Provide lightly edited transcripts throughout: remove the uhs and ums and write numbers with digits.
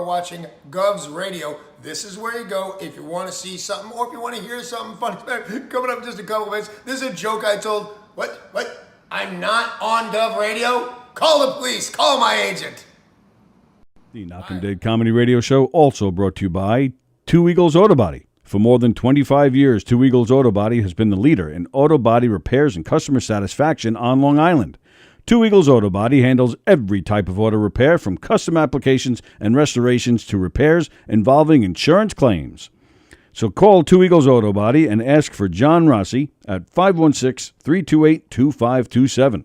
watching Gov's Radio. This is where you go if you want to see something or if you want to hear something funny. Coming up in just a couple minutes. This is a joke I told. What? I'm not on Gov Radio? Call the police. Call my agent. The Knockem Dead Comedy Radio Show also brought to you by Two Eagles Auto Body. For more than 25 years, Two Eagles Auto Body has been the leader in auto body repairs and customer satisfaction on Long Island. Two Eagles Auto Body handles every type of auto repair, from custom applications and restorations to repairs involving insurance claims. So call Two Eagles Auto Body and ask for John Rossi at 516-328-2527.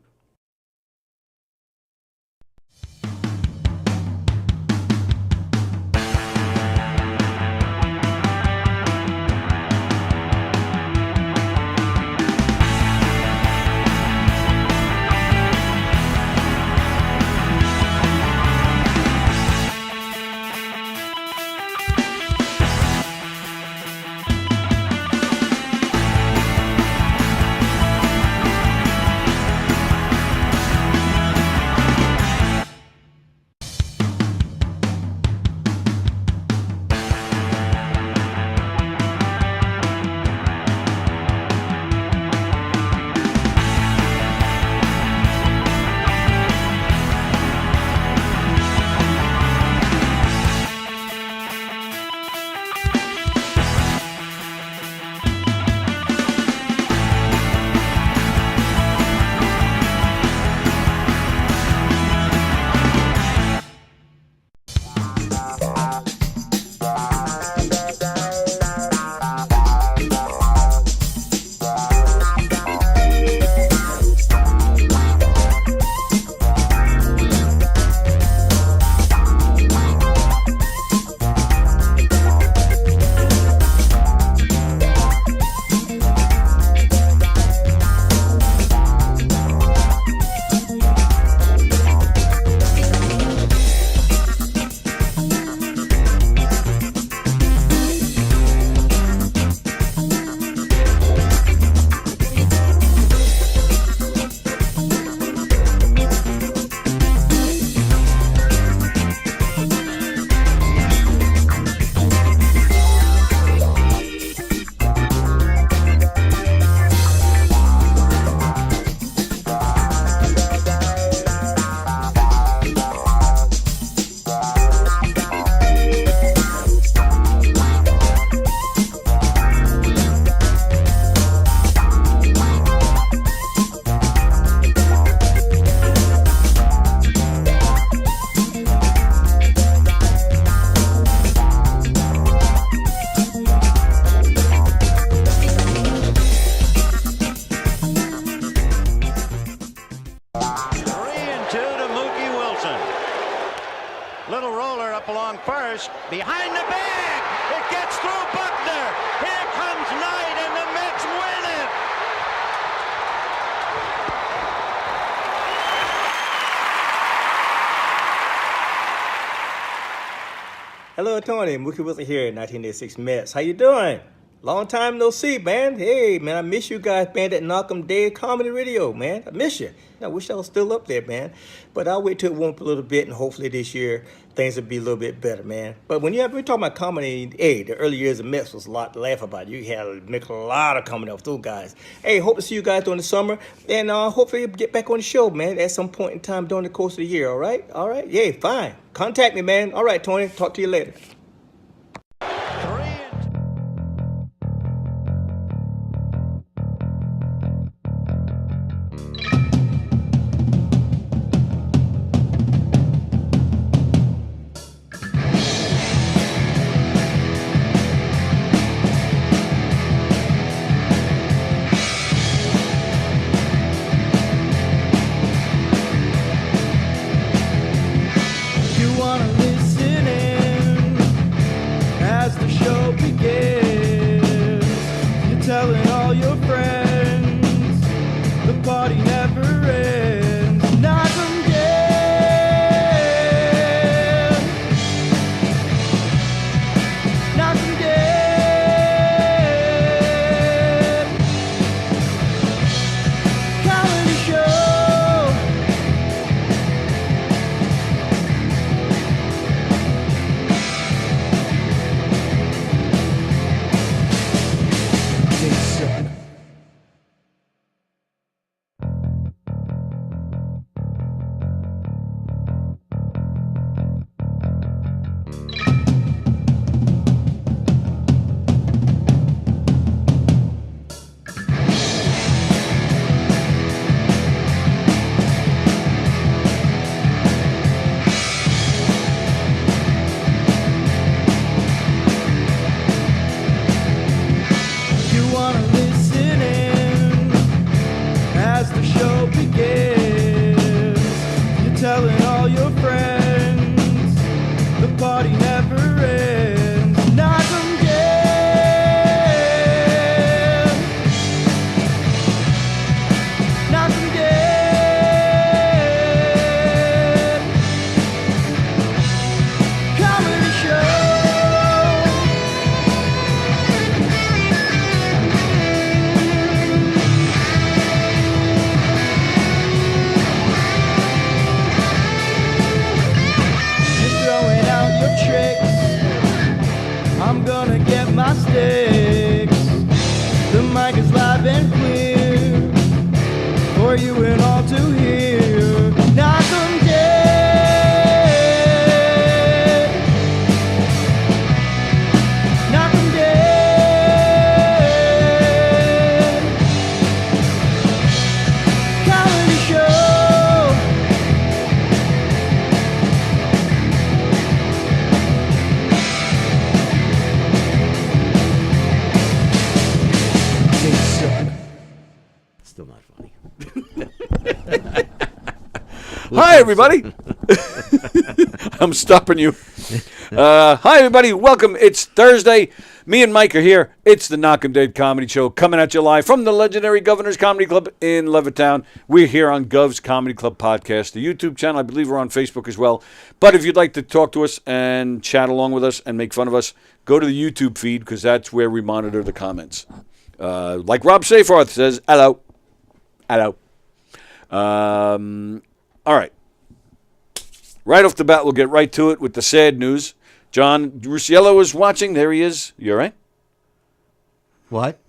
Behind the bag, it gets through Buckner. Here comes Knight, and the Mets win it. Hello, Tony. Mookie Wilson here, 1986 Mets. How you doing? Long time no see, man. Hey, man, I miss you guys, man, at Knockem Dead Comedy Radio, man. I miss you. I wish I was still up there, man. But I'll wait till it warm up a little bit, and hopefully this year things will be a little bit better, man. But when we're talking about comedy, hey, the early years of Mets was a lot to laugh about. You had to make a lot of comedy off those guys. Hey, hope to see you guys during the summer, and hopefully you'll get back on the show, man, at some point in time during the course of the year, all right? All right? Yeah, fine. Contact me, man. All right, Tony. Talk to you later. still not funny. Hi, everybody. I'm stopping you. Hi, everybody. Welcome. It's Thursday. Me and Mike are here. It's the Knockem Date Comedy Show coming at you live from the legendary Governor's Comedy Club in Levittown. We're here on Gov's Comedy Club Podcast, the YouTube channel. I believe we're on Facebook as well. But if you'd like to talk to us and chat along with us and make fun of us, go to the YouTube feed because that's where we monitor the comments. Like Rob Safarth says, hello. Hello. All right. Right off the bat, we'll get right to it with the sad news. John Rusiello is watching. There he is. You all right? What?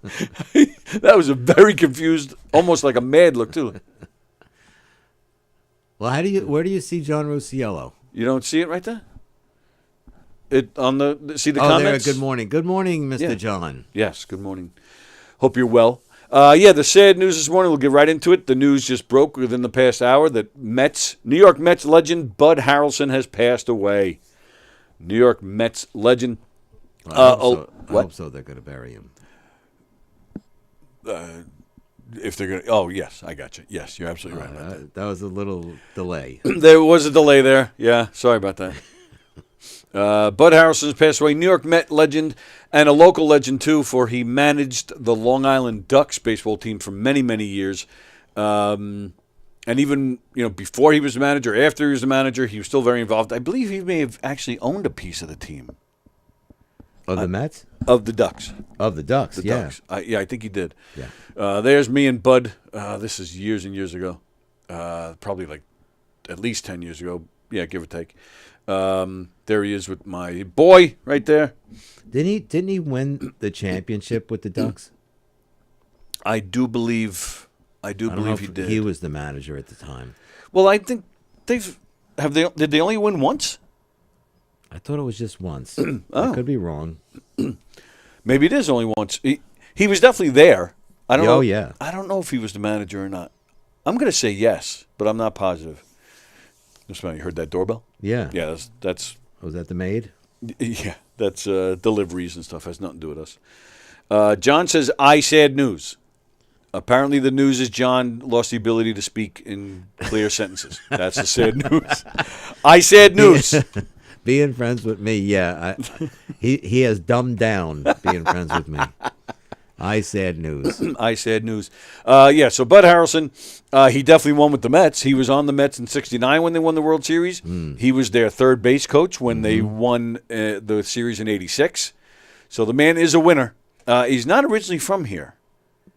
That was a very confused, almost like a mad look, too. Well, where do you see John Rusiello? You don't see it right there? See the Oh, comments? there. Good morning. Good morning, Mr. Yeah. John. Yes, good morning. Hope you're well. The sad news this morning, we'll get right into it. The news just broke within the past hour that New York Mets legend Bud Harrelson has passed away. New York Mets legend. I hope so. They're going to bury him. If they're going to, oh, yes, I got you. Yes, you're absolutely right about that. That was a little delay. There was a delay there. Yeah, sorry about that. Bud Harrelson has passed away. New York Met legend and a local legend, too, for he managed the Long Island Ducks baseball team for many, many years. And even, before he was the manager, after he was the manager, he was still very involved. I believe he may have actually owned a piece of the team. Of the Mets? Of the Ducks. Of the Ducks, The yeah. Ducks. I think he did. Yeah. There's me and Bud. This is years and years ago. Probably like at least 10 years ago. Yeah, give or take. There he is with my boy right there. Didn't he win the championship with the Ducks? I do believe he did. He was the manager at the time. Well, I think did they only win once? I thought it was just once. Oh. I could be wrong. Maybe it is only once. He was definitely there. I don't know. Oh, yeah. I don't know if he was the manager or not. I'm going to say yes, but I'm not positive. You heard that doorbell? Yeah. Yeah, that's Was that the maid? yeah, that's deliveries and stuff. Has nothing to do with us. John says, sad news. Apparently the news is John lost the ability to speak in clear sentences. That's the sad news. Sad news. Being friends with me, yeah. He has dumbed down being friends with me. Sad news. Sad news. So Bud Harrelson, he definitely won with the Mets. He was on the Mets in '69 when they won the World Series. He was their third base coach when they won the series in '86. So the man is a winner. He's not originally from here.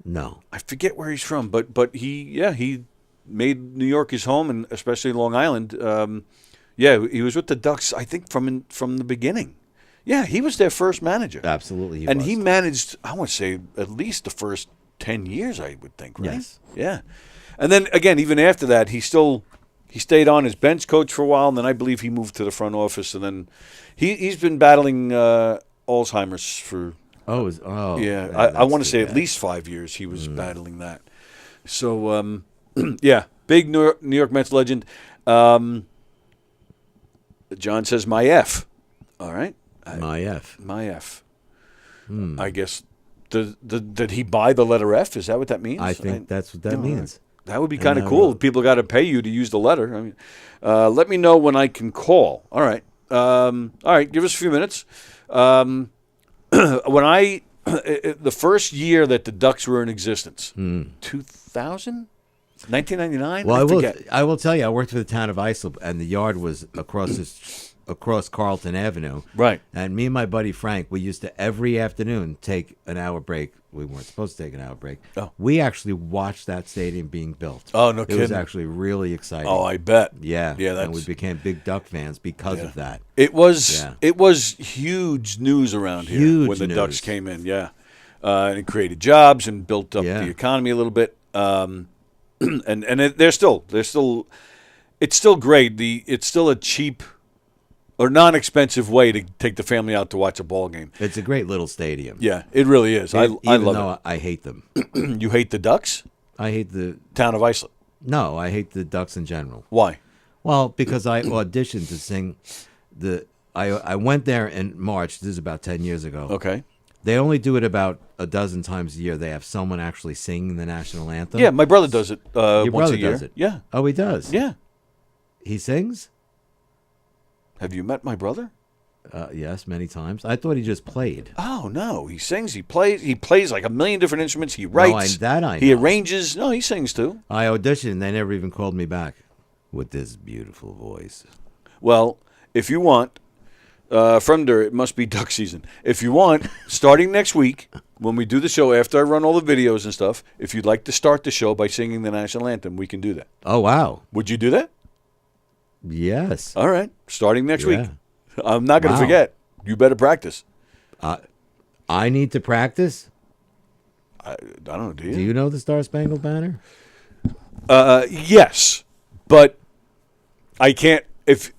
No. I forget where he's from, but he made New York his home, and especially Long Island. He was with the Ducks, I think, from the beginning. Yeah, he was their first manager. Absolutely, he managed, I want to say, at least the first 10 years, I would think, right? Yes. Yeah. And then, again, even after that, he stayed on as bench coach for a while, and then I believe he moved to the front office, and then he's been battling Alzheimer's for... Yeah, I want to say at least 5 years he was battling that. So, big New York Mets legend. John says, my F. All right. My F. I guess, did he buy the letter F? Is that what that means? I think that's what that means. That would be kind of cool. People got to pay you to use the letter. I mean, let me know when I can call. All right. Give us a few minutes. When the first year that the Ducks were in existence, 2000? 1999? Well, I will tell you, I worked for the town of Islip, and the yard was across Carlton Avenue. Right. And me and my buddy Frank, we used to every afternoon take an hour break. We weren't supposed to take an hour break. Oh. We actually watched that stadium being built. Oh, no It was kidding. actually really exciting. Oh, I bet. Yeah. Yeah, and we became big Duck fans because of that. It was huge news around here Huge when the news. Ducks came in, and it created jobs and built up the economy a little bit. And they're still it's still great. It's still a cheap or non-expensive way to take the family out to watch a ball game. It's a great little stadium. Yeah, it really is. I Even love though I hate them. it. You hate the Ducks? I hate the... Town of Islip. No, I hate the Ducks in general. Why? Well, because I auditioned to sing I went there in March. This is about 10 years ago. Okay. They only do it about a dozen times a year. They have someone actually sing the national anthem. Yeah, my brother does it Your once brother a year. does it. Yeah. Oh, he does. Yeah. He sings. Have you met my brother? Yes, many times. I thought he just played. Oh no, he sings. He plays. He plays like a million different instruments. He writes. I He know. arranges. No, he sings too. I auditioned, and they never even called me back with this beautiful voice. Well, if you want, from there, it must be duck season. If you want, starting next week, when we do the show, after I run all the videos and stuff, if you'd like to start the show by singing the national anthem, we can do that. Oh, wow. Would you do that? Yes. All right. Starting next week. Yeah. I'm not going to Wow. forget. You better practice. I need to practice. I don't know. Do Do you know the Star Spangled Banner? Yes, but I can't. If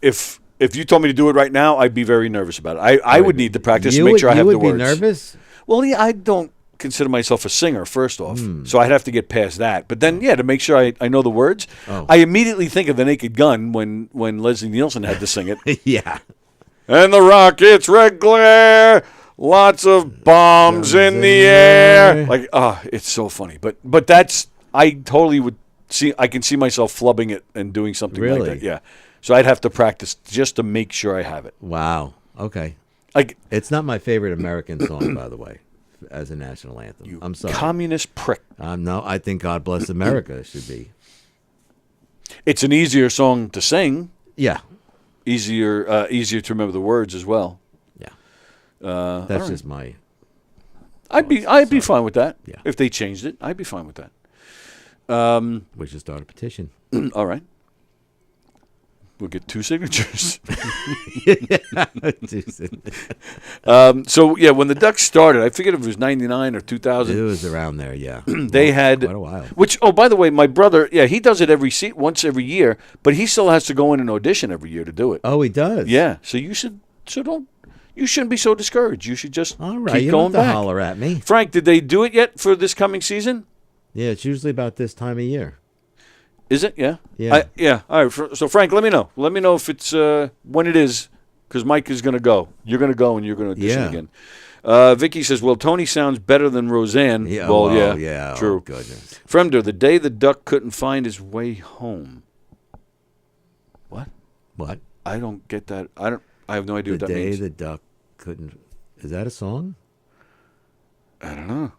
you told me to do it right now, I'd be very nervous about it. I would need to practice to make sure I have the You would words. be nervous? Well, yeah, I don't consider myself a singer, first off, Hmm. so I'd have to get past that. But then, yeah, to make sure I know the words, Oh. I immediately think of The Naked Gun when Leslie Nielsen had to sing it. Yeah. And the rockets, red glare, lots of bombs in the air. Like, it's so funny. But that's, I totally would see, I can see myself flubbing it and doing something like Really? that. Yeah. So I'd have to practice just to make sure I have it. Wow. Okay. Like, It's not my favorite American song, by the way, as a national anthem. I'm sorry. communist prick. No, I think God Bless America should be. It's an easier song to sing. Yeah. Easier to remember the words as well. Yeah. All That's right. just my. I'd be fine with that. Yeah. If they changed it, I'd be fine with that. We should start a petition. All right. We'll get 2 signatures. So yeah, when the Ducks started, I figured if it was 99 or 2000. It was around there, yeah. They had quite a while. Which, oh, by the way, my brother, yeah, he does it once every year, but he still has to go in and audition every year to do it. Oh, he does. Yeah, so you shouldn't be so discouraged. You should just All right. keep You going don't have to back. holler at me. Frank, did they do it yet for this coming season? Yeah, it's usually about this time of year. Is it? Yeah. Yeah. Yeah. All right. So Frank, let me know. Let me know if it's when it is, because Mike is going to go. You're going to go and you're going to audition Yeah. again. Vicky says, "Well, Tony sounds better than Roseanne." Yeah. Well, well, yeah. Oh, True. goodness. Fremder, the day the duck couldn't find his way home. What? What? I don't get that. I have no idea The what that day means. the duck couldn't. Is that a song? I don't know.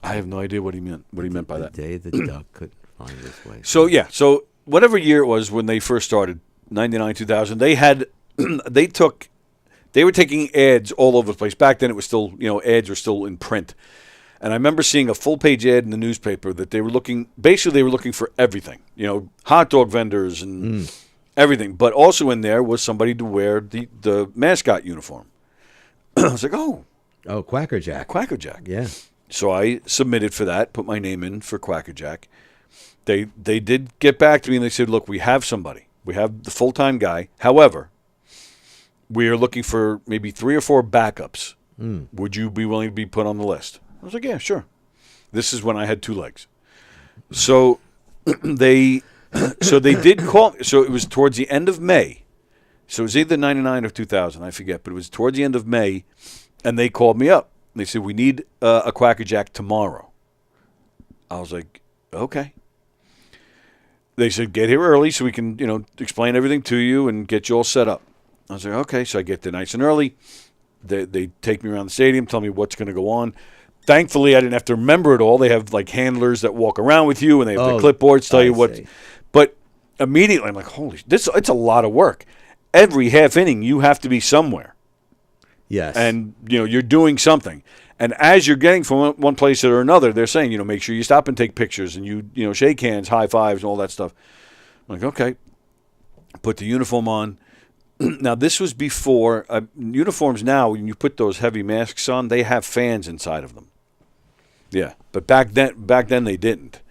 I have no idea what he meant. What he meant by that. The day the duck couldn't find his way. So yeah, so whatever year it was when they first started, 99, 2000, they had, they were taking ads all over the place. Back then it was still, ads were still in print. And I remember seeing a full page ad in the newspaper that they were looking for everything, hot dog vendors and everything. But also in there was somebody to wear the mascot uniform. I was like, oh, Quacker Jack. Quacker Jack. Yeah. So I submitted for that, put my name in for Quacker Jack. They did get back to me and they said, look, we have somebody. We have the full-time guy. However, we are looking for maybe 3 or 4 backups. Would you be willing to be put on the list? I was like, yeah, sure. This is when I had 2 legs. So they did call. So it was towards the end of May. So it was either 99 or 2000, I forget, but it was towards the end of May, and they called me up. They said, we need a Quacker Jack tomorrow. I was like, okay. They said, get here early so we can, explain everything to you and get you all set up. I was like, okay. So I get there nice and early. They take me around the stadium, tell me what's going to go on. Thankfully, I didn't have to remember it all. They have, handlers that walk around with you, and they have the clipboards, tell you what. see. But immediately, I'm like, holy, it's a lot of work. Every half inning, you have to be somewhere. Yes. And, you're doing something. And as you're getting from one place to another, they're saying, make sure you stop and take pictures and you shake hands, high fives, and all that stuff. I'm like, okay. Put the uniform on. Now, this was before uniforms now, when you put those heavy masks on, they have fans inside of them. Yeah. But back then they didn't.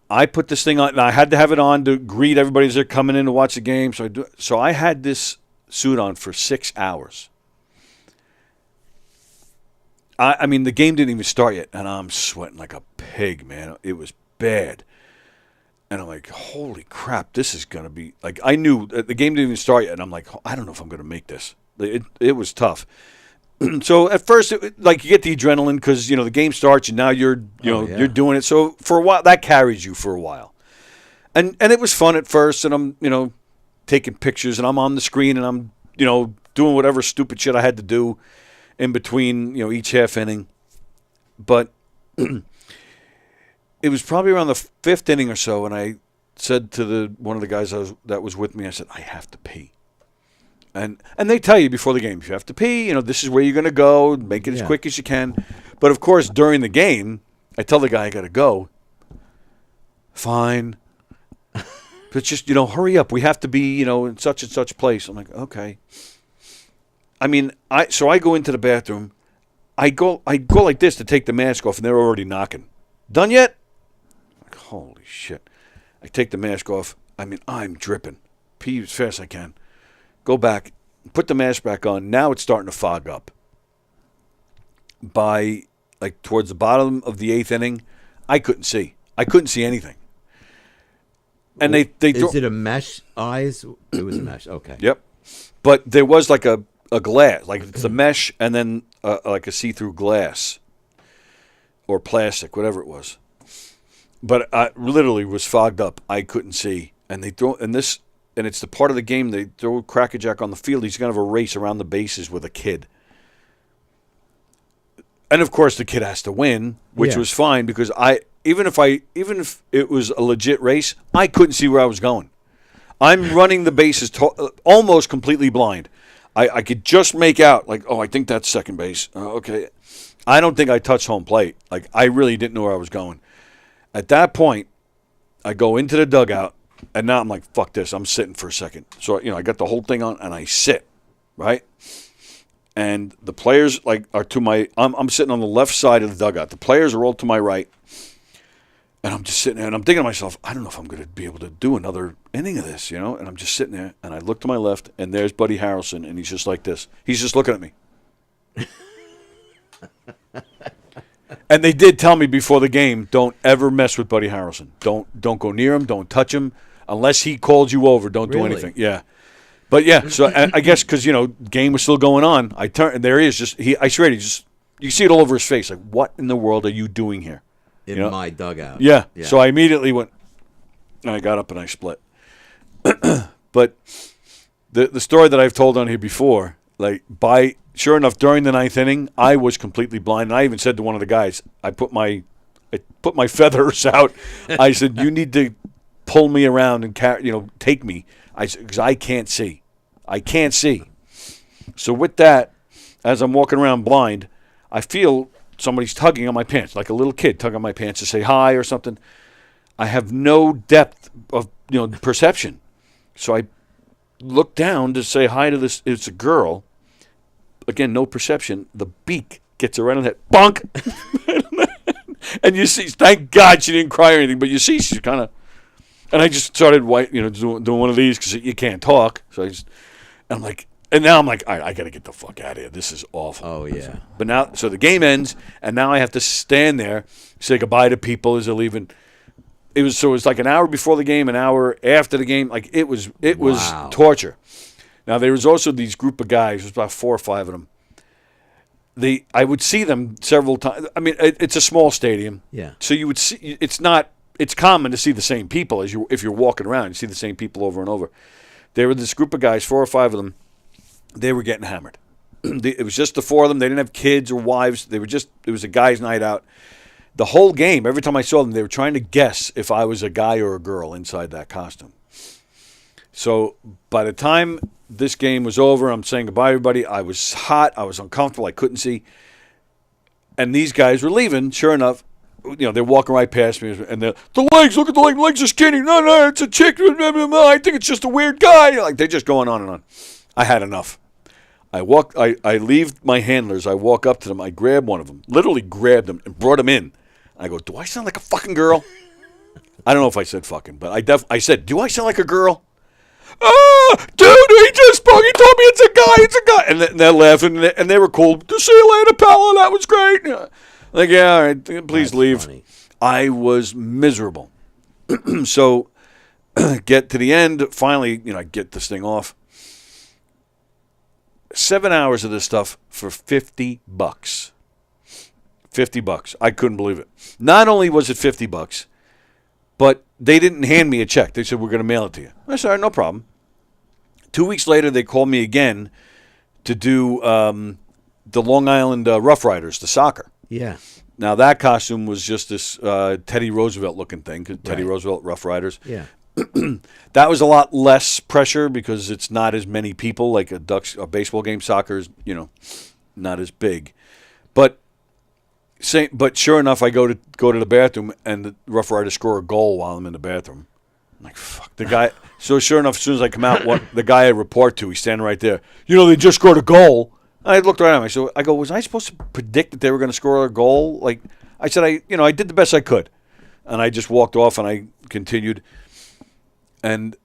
I put this thing on, and I had to have it on to greet everybody as they're coming in to watch the game. So I had this suit on for 6 hours. I mean, the game didn't even start yet, and I'm sweating like a pig, man. It was bad. And I'm like, holy crap, this is going to be... I knew the game didn't even start yet, and I'm like, I don't know if I'm going to make this. It was tough. So at first, like you get the adrenaline because the game starts and now you're you're doing it. So for a while that carries you for a while, and it was fun at first. And I'm taking pictures and I'm on the screen and I'm doing whatever stupid shit I had to do in between each half inning. But it was probably around the fifth inning or so, and I said to one of the guys that was with me, I said, I have to pee. And they tell you before the game, if you have to pee, this is where you're going to go, make it as quick as you can. But, of course, during the game, I tell the guy I got to go. Fine. But just, hurry up. We have to be, in such and such place. I'm like, okay. I mean, so I go into the bathroom. I go like this to take the mask off, and they're already knocking. Done yet? I'm like, holy shit. I take the mask off. I mean, I'm dripping. Pee as fast as I can. Go back, put the mask back on. Now it's starting to fog up. By, towards the bottom of the eighth inning, I couldn't see. I couldn't see anything. And they Is it a mesh eyes? It was a mesh. Okay. Yep. But there was a glass, it's a mesh and then like a see-through glass or plastic, whatever it was. But I literally was fogged up. I couldn't see. And and it's the part of the game they throw Crackerjack on the field. He's going to have a race around the bases with a kid. And of course the kid has to win, which was fine because even if it was a legit race, I couldn't see where I was going. I'm running the bases almost completely blind. I could just make out I think that's second base. Okay. I don't think I touched home plate. I really didn't know where I was going. At that point, I go into the dugout. And now I'm like, fuck this. I'm sitting for a second. So, I got the whole thing on, and I sit, right? And the players, are to my – I'm sitting on the left side of the dugout. The players are all to my right. And I'm just sitting there, and I'm thinking to myself, I don't know if I'm going to be able to do another inning of this, And I'm just sitting there, and I look to my left, and there's Buddy Harrelson, and he's just like this. He's just looking at me. And they did tell me before the game, don't ever mess with Buddy Harrelson. Don't go near him. Don't touch him. Unless he calls you over, don't do anything. Yeah. But, yeah, so I guess because, game was still going on, I turned, and there he is. I swear to you, you see it all over his face. What in the world are you doing here? In my dugout. Yeah. So I immediately went, and I got up and I split. But the story that I've told on here before, sure enough, during the ninth inning, I was completely blind. And I even said to one of the guys, I put my feathers out. I said, you need to pull me around and take me. Because I can't see. I can't see. So with that, as I'm walking around blind, I feel somebody's tugging on my pants, like a little kid tugging on my pants to say hi or something. I have no depth of perception. So I look down to say hi to this. It's a girl. Again, no perception. The beak gets her right on the head. Bonk! And you see, thank God she didn't cry or anything, but you see she's kind of... And I just started doing one of these because you can't talk. So I'm like... And now I'm like, all right, I got to get the fuck out of here. This is awful. Oh, yeah. But now, so the game ends, and now I have to stand there, say goodbye to people as they're leaving. It was like an hour before the game, an hour after the game. It was torture. Now, there was also these group of guys, there was about 4 or 5 of them. I would see them several times. I mean, it's a small stadium. Yeah. So you would see, it's common to see the same people if you're walking around. You see the same people over and over. There were this group of guys, 4 or 5 of them. They were getting hammered. It was just the 4 of them. They didn't have kids or wives. It was a guy's night out. The whole game, every time I saw them, they were trying to guess if I was a guy or a girl inside that costume. So by the time this game was over, I'm saying goodbye, everybody. I was hot. I was uncomfortable. I couldn't see. And these guys were leaving. Sure enough, they're walking right past me, and the legs, look at the legs are skinny. No, it's a chick. I think it's just a weird guy. They're just going on and on. I had enough. I leave my handlers. I walk up to them. I grab one of them, literally grabbed them and brought him in. I go, do I sound like a fucking girl? I don't know if I said fucking, but I said, do I sound like a girl? Dude, he just spoke. He told me it's a guy. And they're laughing, and they were cool. See you later, pal. That was great. Yeah, all right, please leave. Funny. I was miserable. So get to the end. Finally, I get this thing off. 7 hours of this stuff for $50. $50. I couldn't believe it. Not only was it $50, but they didn't hand me a check. They said, we're going to mail it to you. I said, all right, no problem. 2 weeks later, they called me again to do the Long Island Rough Riders, the soccer. Yeah. Now, that costume was just this Teddy Roosevelt-looking thing, 'cause Teddy Roosevelt, Rough Riders. Yeah. That was a lot less pressure because it's not as many people. Like a baseball game, soccer is, not as big. But sure enough, I go to the bathroom and the Rough Riders score a goal while I'm in the bathroom. I'm like, fuck the guy. So sure enough, as soon as I come out, the guy I report to, he's standing right there. They just scored a goal. I looked right at him. I go, was I supposed to predict that they were going to score a goal? Like I said, I did the best I could, and I just walked off and I continued. And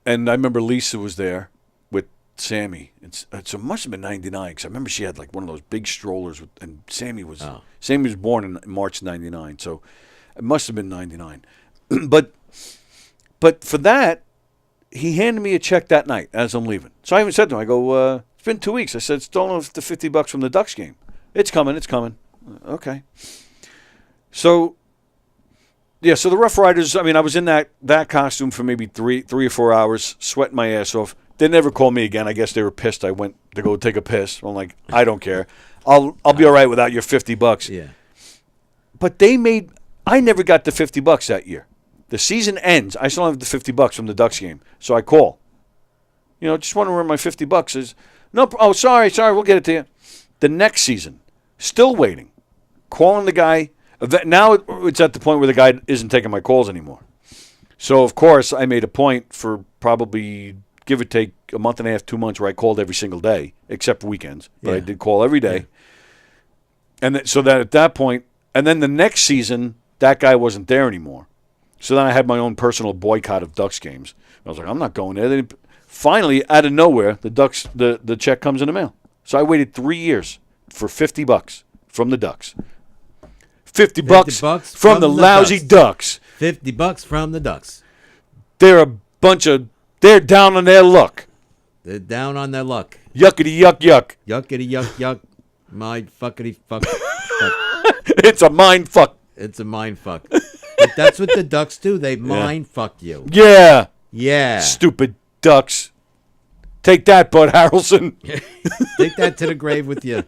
I remember Lisa was there with Sammy. So it must have been '99 because I remember she had like one of those big strollers, and Sammy was born in March '99, so it must have been '99. But for that, he handed me a check that night as I'm leaving. So I even said to him, I go, it's been 2 weeks. I said, still don't know the $50 from the Ducks game. It's coming. Okay. So, yeah, so the Rough Riders, I was in that costume for maybe three or 4 hours, sweating my ass off. They never called me again. I guess they were pissed. I went to go take a piss. I'm like, I don't care. I'll be all right without your $50. Yeah. But I never got the $50 that year. The season ends. I still have the $50 from the Ducks game. So I call. Just wondering where my $50 is. No, oh, sorry, we'll get it to you. The next season, still waiting. Calling the guy. Now it's at the point where the guy isn't taking my calls anymore. So, of course, I made a point for probably, give or take, a month and a half, 2 months where I called every single day, except for weekends. But I did call every day. Yeah. And so that at that point, and then the next season, that guy wasn't there anymore. So then I had my own personal boycott of Ducks games. I was like, I'm not going there. Then finally, out of nowhere, the check comes in the mail. So I waited 3 years for $50 from the Ducks. $50 from the lousy Ducks. $50 from the Ducks. They're down on their luck. They're down on their luck. Yuckity yuck yuck. Yuckity yuck yuck. My fuckity fuck. It's a mind fuck. It's a mind fuck. But that's what the Ducks do. They mind fuck you. Yeah. Yeah. Stupid Ducks. Take that, Bud Harrelson. Take that to the grave with you.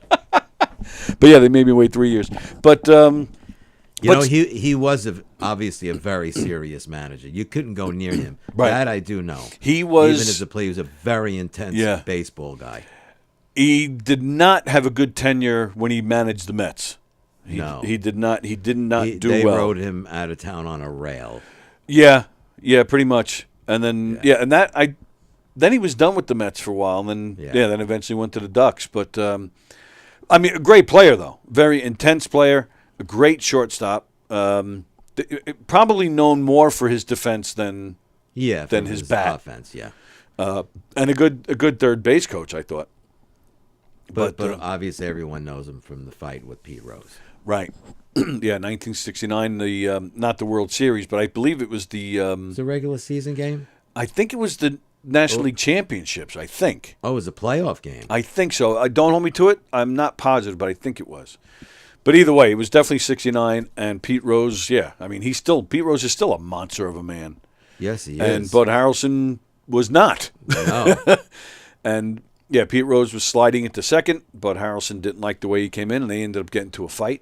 But yeah, they made me wait 3 years. But he was obviously a very serious manager. You couldn't go near him. Right. That I do know. He was, even as a player, he was a very intense baseball guy. He did not have a good tenure when he managed the Mets. He did not do well. They rode him out of town on a rail. Yeah, pretty much. And then then he was done with the Mets for a while, and then then eventually went to the Ducks. But a great player though, very intense player, a great shortstop. Probably known more for his defense than his bat offense. Yeah, and a good third base coach, I thought. But obviously everyone knows him from the fight with Pete Rose. Right. 1969, the not the World Series, but I believe it was the It's a regular season game? I think it was the National League Championships, I think. Oh, it was a playoff game. I think so. Don't hold me to it. I'm not positive, but I think it was. But either way, it was definitely 69, and Pete Rose, Pete Rose is still a monster of a man. Yes, he is. And Bud Harrelson was not. No. And Pete Rose was sliding into second. Bud Harrelson didn't like the way he came in, and they ended up getting into a fight.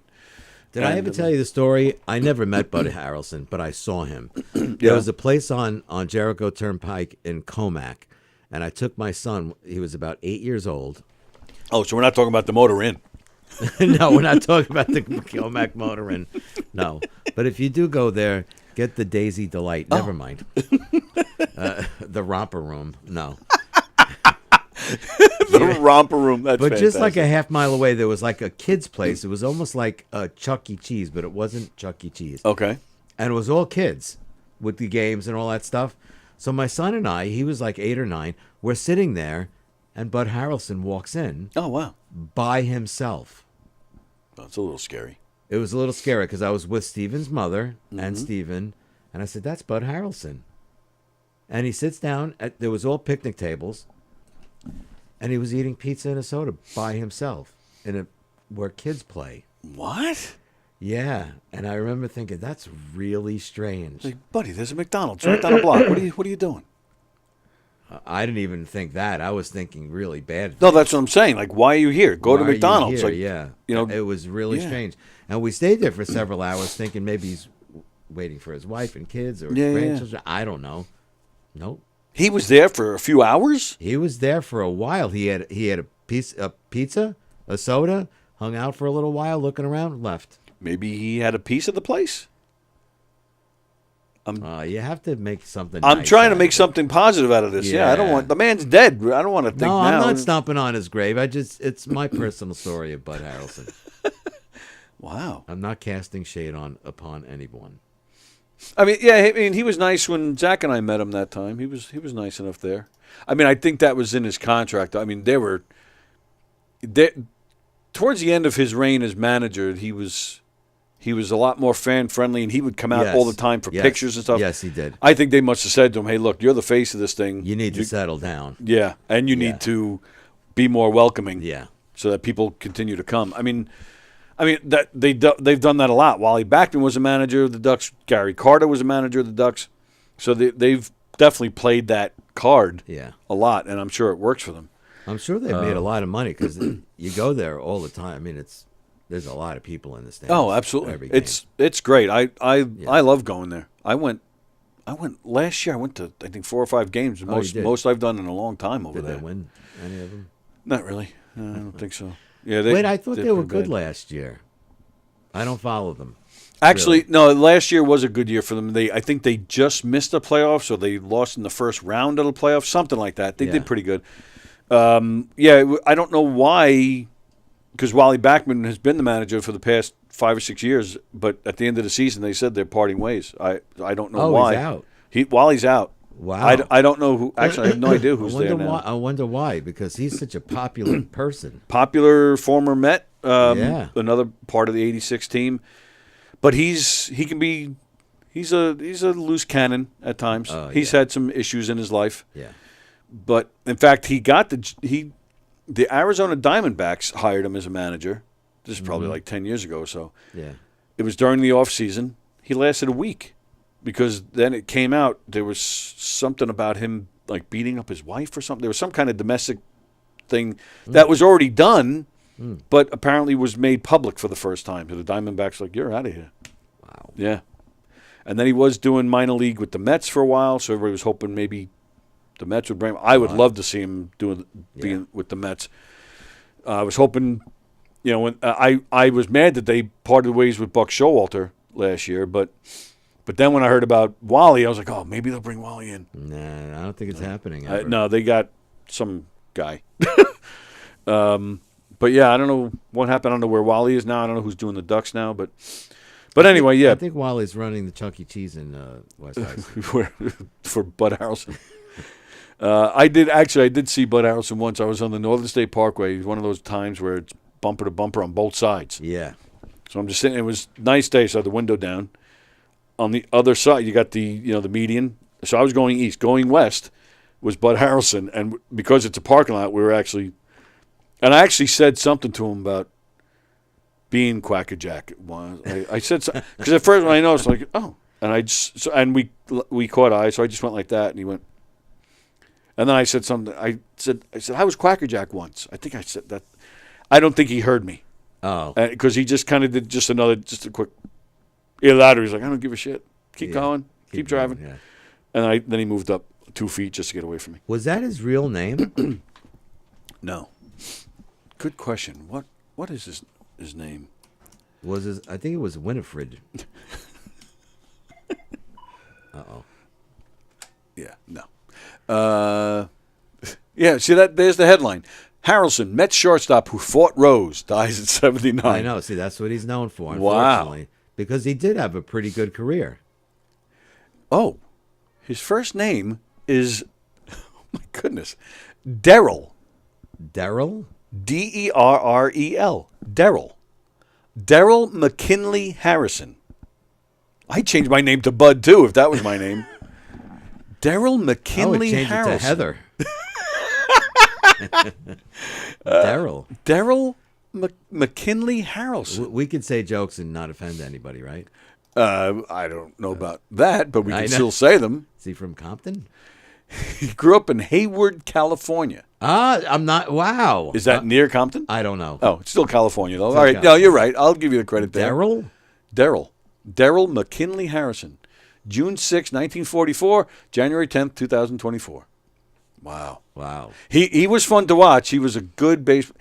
Did I ever tell you the story? I never met Bud Harrelson, but I saw him. There was a place on Jericho Turnpike in Comac, and I took my son. He was about 8 years old. Oh, so we're not talking about the Motor Inn. No, we're not talking about the Comac Motor Inn. No. But if you do go there, get the Daisy Delight. Never mind. The Romper Room. No. The Romper Room. That's but fantastic. just like a half mile away, there was like a kid's place. It was almost like a Chuck E. Cheese, but it wasn't Chuck E. Cheese. Okay. And it was all kids with the games and all that stuff. So my son and I, he was like 8 or 9, we're sitting there, and Bud Harrelson walks in. Oh, wow. By himself. That's a little scary. It was a little scary because I was with Steven's mother and Steven, and I said, that's Bud Harrelson. And he sits down. There was all picnic tables. and he was eating pizza and a soda by himself where kids play. What? Yeah, and I remember thinking that's really strange. Like, buddy, there's a McDonald's right down the block. What are you doing? I didn't even think that. I was thinking really bad. No, that's what I'm saying. Like, why are you here? Go to Why are you McDonald's. here? Like, yeah, you know, it was really yeah. strange. And we stayed there for several hours, thinking maybe he's waiting for his wife and kids or his Yeah, yeah. grandchildren. I don't know. Nope. He was there for a few hours. He was there for a while. He had a pizza, a soda, hung out for a little while, looking around, left. Maybe he had a piece of the place. You have to make something. I'm nice trying to out make of it. something positive out of this. Yeah, I don't Yeah. want the man's dead. I don't want to think No, now. I'm not stomping on his grave. It's my personal story of Bud Harrelson. Wow. I'm not casting shade upon anyone. I mean, he was nice when Zach and I met him that time. He was nice enough there. I mean, I think that was in his contract. I mean, towards the end of his reign as manager, he was a lot more fan friendly, and he would come out all the time for pictures and stuff. Yes, he did. I think they must have said to him, "Hey, look, you're the face of this thing. You need to settle down. Yeah, and you need to be more welcoming. Yeah. so that people continue to come. I mean that they've done that a lot. Wally Backman was a manager of the Ducks. Gary Carter was a manager of the Ducks. So they've definitely played that card a lot, and I'm sure it works for them. I'm sure they've made a lot of money because you go there all the time. I mean, there's a lot of people in the stands. Oh, absolutely. Every game. It's great. I love going there. I went last year. I went to I think 4 or 5 games. Most I've done in a long time over there. Did they win any of them? Not really. No, I don't think so. Yeah. Wait, I thought they were pretty good bad. last year. I don't follow them. Actually, really. no. Last year was a good year for them. I think they just missed the playoffs, or they lost in the first round of the playoffs, something like that. They did pretty good. I don't know why, because Wally Backman has been the manager for the past 5 or 6 years. But at the end of the season, they said they're parting ways. I don't know why. He's out. Wally's out. Wow. I don't know who. Actually, I have no idea who's there now. I wonder why, because he's such a popular person. Popular former Met. Yeah. Another part of the '86 team. But he's a loose cannon at times. He's had some issues in his life. Yeah. But in fact, he got the Arizona Diamondbacks hired him as a manager. This is probably like 10 years ago or so. Yeah. It was during the off season. He lasted a week because then it came out there was something about him like beating up his wife or something. There was some kind of domestic thing that was already done, but apparently was made public for the first time. So the Diamondbacks were like, you're out of here. Wow. Yeah. And then he was doing minor league with the Mets for a while, so everybody was hoping maybe the Mets would bring him. I would love to see him being with the Mets. I was hoping, when I was mad that they parted ways with Buck Showalter last year, but then when I heard about Wally, I was like, oh, maybe they'll bring Wally in. Nah, I don't think it's happening. Ever. No, they got some guy. But yeah, I don't know what happened. I don't know where Wally is now. I don't know who's doing the Ducks now, but anyway, yeah. I think Wally's running the Chuck E. Cheese in West Hudson. for Bud Harrelson. I did see Bud Harrelson once. I was on the Northern State Parkway. One of those times where it's bumper to bumper on both sides. Yeah. So I'm just sitting. It was a nice day, so I had the window down. On the other side, you got the median. So I was going east. Going west was Bud Harrelson, and because it's a parking lot, we were actually. And I actually said something to him about being Quackerjack. I said because at first when I noticed, like, oh, and we caught eyes, so I just went like that, and he went. And then I said something. I said I was Quackerjack once. I think I said that. I don't think he heard me. Oh, because he just kind of did just a quick. Either that or he's like, I don't give a shit. Keep going. Keep driving. Yeah. And then he moved up 2 feet just to get away from me. Was that his real name? No. Good question. What is his name? I think it was Winifred. Uh-oh. Yeah, no. Yeah, see that there's the headline. Harrelson, Mets shortstop who fought Rose, dies at 79. I know. See, that's what he's known for, Wow. unfortunately. Because he did have a pretty good career. Oh, his first name is, oh my goodness, Darrell. Darrell? Derrel. Darrell. Darrell McKinley Harrison. I'd change my name to Bud, too, if that was my name. Darrell McKinley Harrison. Harrison. It to Heather. Daryl. McKinley Harrelson. We could say jokes and not offend anybody, right? I don't know about that, but we I can know. still say them. Is he from Compton? He grew up in Hayward, California. I'm not. Wow. Is that near Compton? I don't know. Oh, it's still California, though. Still All right. No, California. you're right. I'll give you the credit there. Daryl? Daryl McKinley Harrison. June 6, 1944, January 10th, 2024. Wow. He was fun to watch. He was a good base.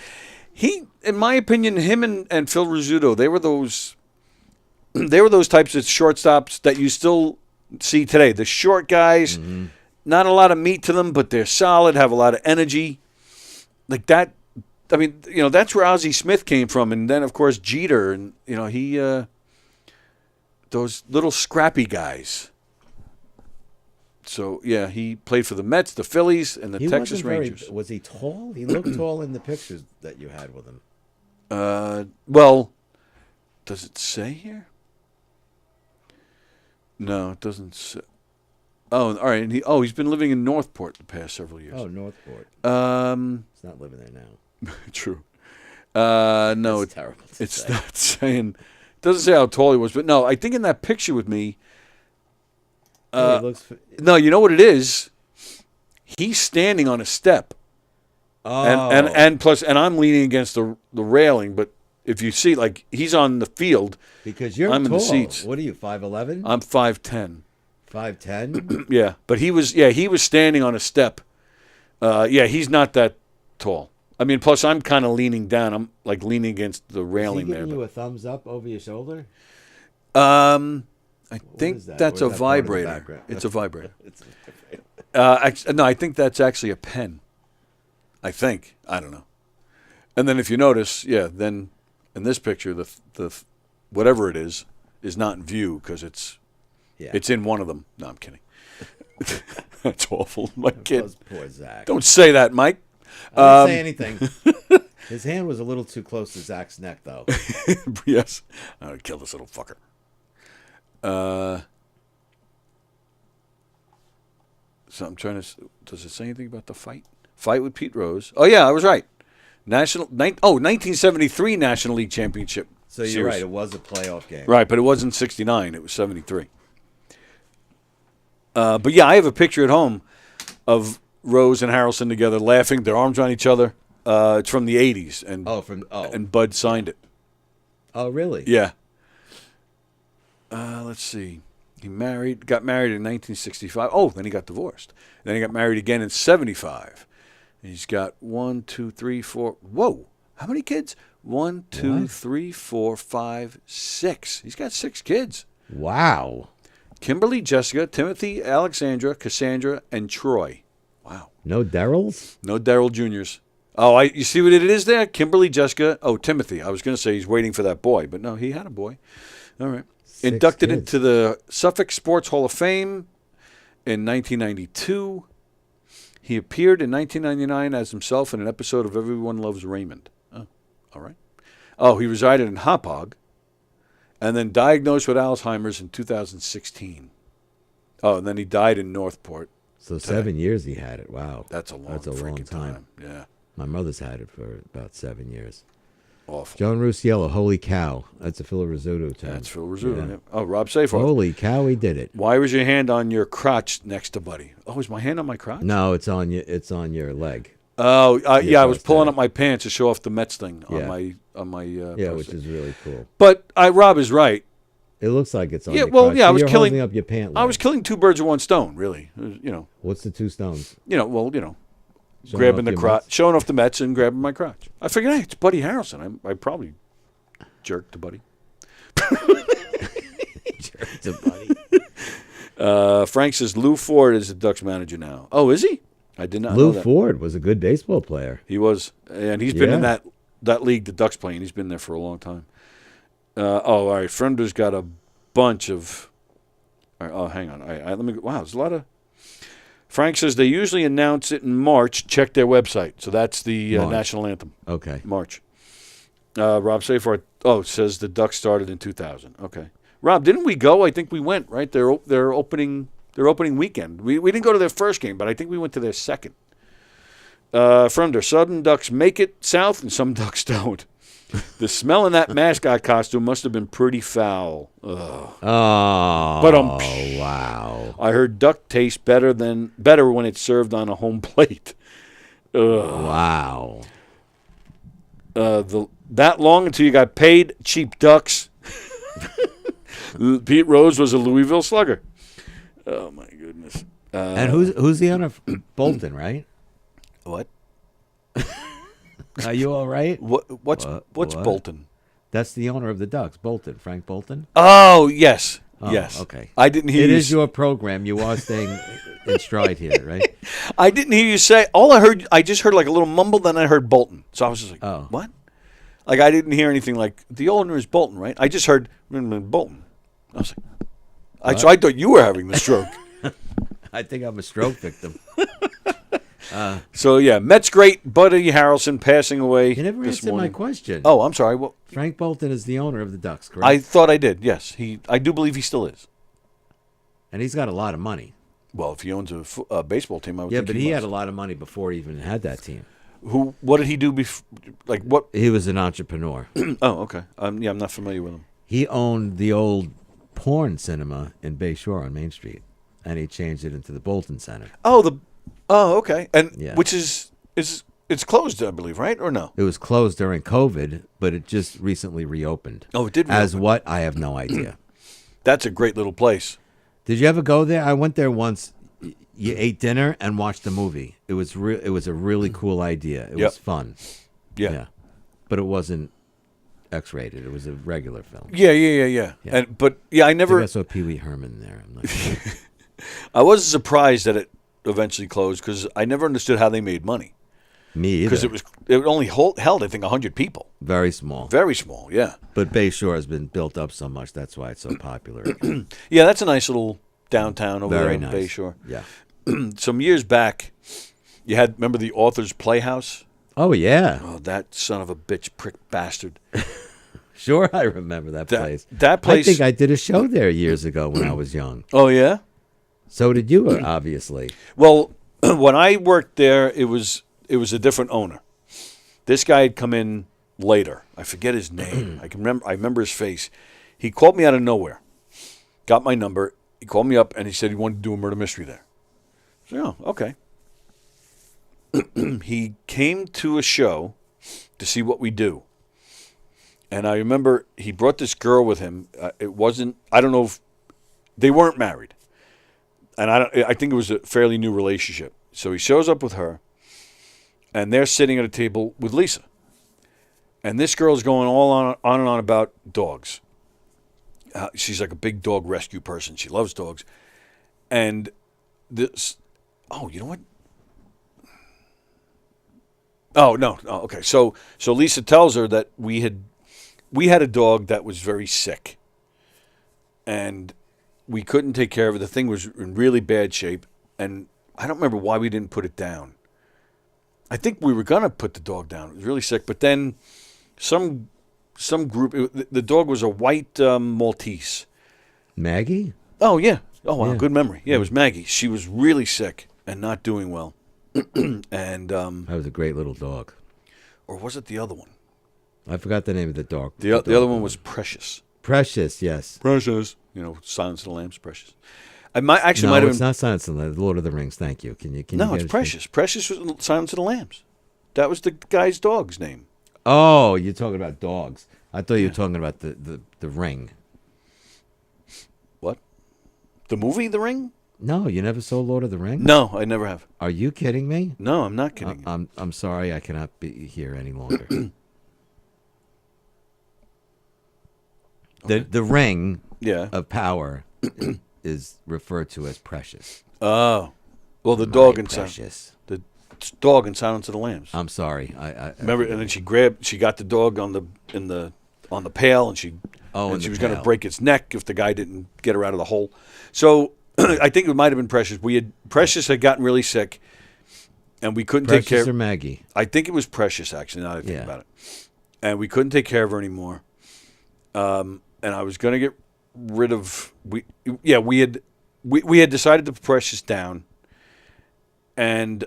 He, in my opinion, him and Phil Rizzuto, they were those types of shortstops that you still see today. The short guys, not a lot of meat to them, but they're solid, have a lot of energy. Like that, I mean, that's where Ozzie Smith came from. And then, of course, Jeter. And, he, those little scrappy guys. So, yeah, he played for the Mets, the Phillies, and the Texas Rangers. Was he tall? He looked tall in the pictures that you had with him. Well, does it say here? No, it doesn't say. Oh, all right. And he's been living in Northport the past several years. Oh, Northport. He's not living there now. True. No, it's terrible. It's not saying. It doesn't say how tall he was, but no, I think in that picture with me. No, you know what it is? He's standing on a step. Oh. And plus, I'm leaning against the railing, but if you see, like, he's on the field. Because you're I'm tall. in the seats. What are you, 5'11"? I'm 5'10". 5'10"? Yeah, but he was standing on a step. He's not that tall. I mean, plus I'm kind of leaning down. I'm like leaning against the railing there. Is he giving you a thumbs up over your shoulder? I think that's a vibrator. It's a vibrator. No, I think that's actually a pen. I think. I don't know. And then if you notice, then in this picture, the whatever it is not in view because it's in one of them. No, I'm kidding. That's awful. My kid. Poor Zach. Don't say that, Mike. I didn't say anything. His hand was a little too close to Zach's neck, though. Yes. I'm going to kill this little fucker. So I'm trying to. Does it say anything about the fight? Fight with Pete Rose. Oh yeah, I was right. 1973 National League Championship. So you're series. right. It was a playoff game. Right, but it wasn't 69. It was 73. But yeah, I have a picture at home of Rose and Harrelson together, laughing, their arms around each other. It's from the 80s, and and Bud signed it. Oh really? Yeah. Let's see. He got married in 1965. Oh, then he got divorced. Then he got married again in 75. And he's got 1, 2, 3, 4. Whoa. How many kids? 1, 2, 3, 4, 5, 6. He's got 6 kids. Wow. Kimberly, Jessica, Timothy, Alexandra, Cassandra, and Troy. Wow. No Daryls? No Daryl Juniors. Oh, you see what it is there? Kimberly, Jessica. Oh, Timothy. I was going to say he's waiting for that boy, but no, he had a boy. All right. Inducted into the Suffolk Sports Hall of Fame in 1992. He appeared in 1999 as himself in an episode of Everyone Loves Raymond. Oh, all right. Oh, he resided in Hauppauge and then diagnosed with Alzheimer's in 2016. Oh, and then he died in Northport. So 7 years he had it. Wow. That's a long time. Yeah. My mother's had it for about 7 years. Awful. John Rusiello, holy cow. That's a Phil Rizzuto term. That's Phil Rizzuto. Yeah. Oh, Rob Seyfarth. Holy cow, he did it. Why was your hand on your crotch next to Buddy? Oh, is my hand on my crotch? No, it's on you. It's on your leg. Oh, I was pulling up my pants to show off the Mets thing on my. Which is really cool. But Rob is right. It looks like it's on. Yeah, well, yeah, I was holding up your pant leg. I was killing 2 birds with one stone, really. What's the 2 stones? Showing grabbing the crotch, showing off the Mets and grabbing my crotch. I figured, hey, it's Buddy Harrelson. I probably jerked to Buddy. Jerked to Buddy. Frank says Lou Ford is the Ducks manager now. Oh, is he? I did not know Lou that. Ford was a good baseball player. He was, and he's been in that league the Ducks playing. He's been there for a long time. All right. Frender's got a bunch of. All right, hang on. Let me. Wow, there's a lot of. Frank says they usually announce it in March. Check their website. So that's the national anthem. Okay. March. Rob Seyfarth. Oh, says the Ducks started in 2000. Okay. Rob, didn't we go? I think we went. Right. Their opening weekend. We didn't go to their first game, but I think we went to their second. From there, some ducks make it south and some ducks don't. The smell in that mascot costume must have been pretty foul. Ugh. Oh, But wow. I heard duck tastes better when it's served on a home plate. Ugh. Wow. That long until you got paid, cheap ducks. Pete Rose was a Louisville Slugger. Oh my goodness. And who's the owner of Bolton, right? What? Are you all right? What's What? Bolton? That's the owner of the Ducks, Bolton, Frank Bolton. Oh yes, Oh, yes. okay. I didn't hear It you. is your program. You are staying in stride here, right? I didn't hear you say. I just heard like a little mumble. Then I heard Bolton. So I was just like, Oh. what? Like I didn't hear anything like the owner is Bolton, right? I just heard Bolton. I was like, so I thought you were having the stroke. I think I'm a stroke victim. So yeah, Mets great Buddy Harrelson passing away You never this answered morning. my question. Oh, I'm sorry. Well, Frank Bolton is the owner of the Ducks, correct? I thought I did. Yes, I do believe he still is. And he's got a lot of money. Well, if he owns a baseball team, I would Yeah, think but he must. had a lot of money before he even had that team. What did he do like what? He was an entrepreneur. Oh, okay. Yeah, I'm not familiar with him. He owned the old porn cinema in Bay Shore on Main Street, and he changed it into the Bolton Center. Oh, okay. And Yeah. which is it's closed, I believe, right? Or no? It was closed during COVID, but it just recently reopened. Oh, it did As reopen. what? I have no idea. That's a great little place. Did you ever go there? I went there once. You ate dinner and watched a movie. It was It was a really cool idea. It Yep. was fun. Yeah. But it wasn't X-rated. It was a regular film. Yeah. Yeah. I I never. think I saw Pee Wee Herman there. I'm not sure. I was surprised that it eventually closed because I never understood how they made money. Me either. Because it only held I think 100 people. Very small. Very small. Yeah. But Bay Shore has been built up so much. That's why it's so popular. Yeah, that's a nice little downtown over there Very in nice. Bay Shore. Yeah. Some years back, remember the Author's Playhouse? Oh, yeah. Oh, that son of a bitch, prick bastard. Sure, I remember that place. That place. I think I did a show there years ago when I was young. Oh, yeah? So did you, obviously. Well, when I worked there, it was a different owner. This guy had come in later. I forget his name. I remember his face. He called me out of nowhere. Got my number. He called me up and he said he wanted to do a murder mystery there. So, yeah, okay. He came to a show to see what we do. And I remember he brought this girl with him. I don't know if they weren't married. And I think it was a fairly new relationship. So he shows up with her, and they're sitting at a table with Lisa. And this girl's going all on and on about dogs. She's like a big dog rescue person. She loves dogs. And this, you know what? Oh, no. Oh, okay. So Lisa tells her that we had a dog that was very sick. And we couldn't take care of it. The thing was in really bad shape. And I don't remember why we didn't put it down. I think we were going to put the dog down. It was really sick. But then some group, the dog was a white Maltese. Maggie? Oh, yeah. Oh, wow. Yeah. Good memory. Yeah, it was Maggie. She was really sick and not doing well. And That was a great little dog. or was it the other one? I forgot the name of the dog. The other one was Precious. Precious, yes. Precious. Silence of the Lambs, Precious. I might No, have it's been. Not Silence of the Lord of the Rings. Thank you. Can you No, get it's it? Precious. Precious was Silence of the Lambs. That was the guy's dog's name. Oh, you're talking about dogs. I thought you were talking about the ring. What? The movie, The Ring? No, you never saw Lord of the Rings? No, I never have. Are you kidding me? No, I'm not kidding. you. I'm sorry, I cannot be here any longer. The ring Yeah. of power is referred to as precious. Oh. Well, the My dog in precious. the dog in Silence of the Lambs. I'm sorry. I Remember, and then she got the dog on the pail, and she in she the was going to pail. break its neck if the guy didn't get her out of the hole. So I think it might have been Precious. Precious had gotten really sick, and we couldn't take care. Precious or Maggie? I think it was Precious, actually. Now that I think Yeah. about it, and we couldn't take care of her anymore. And I was going to get rid of we had decided to put Precious down, and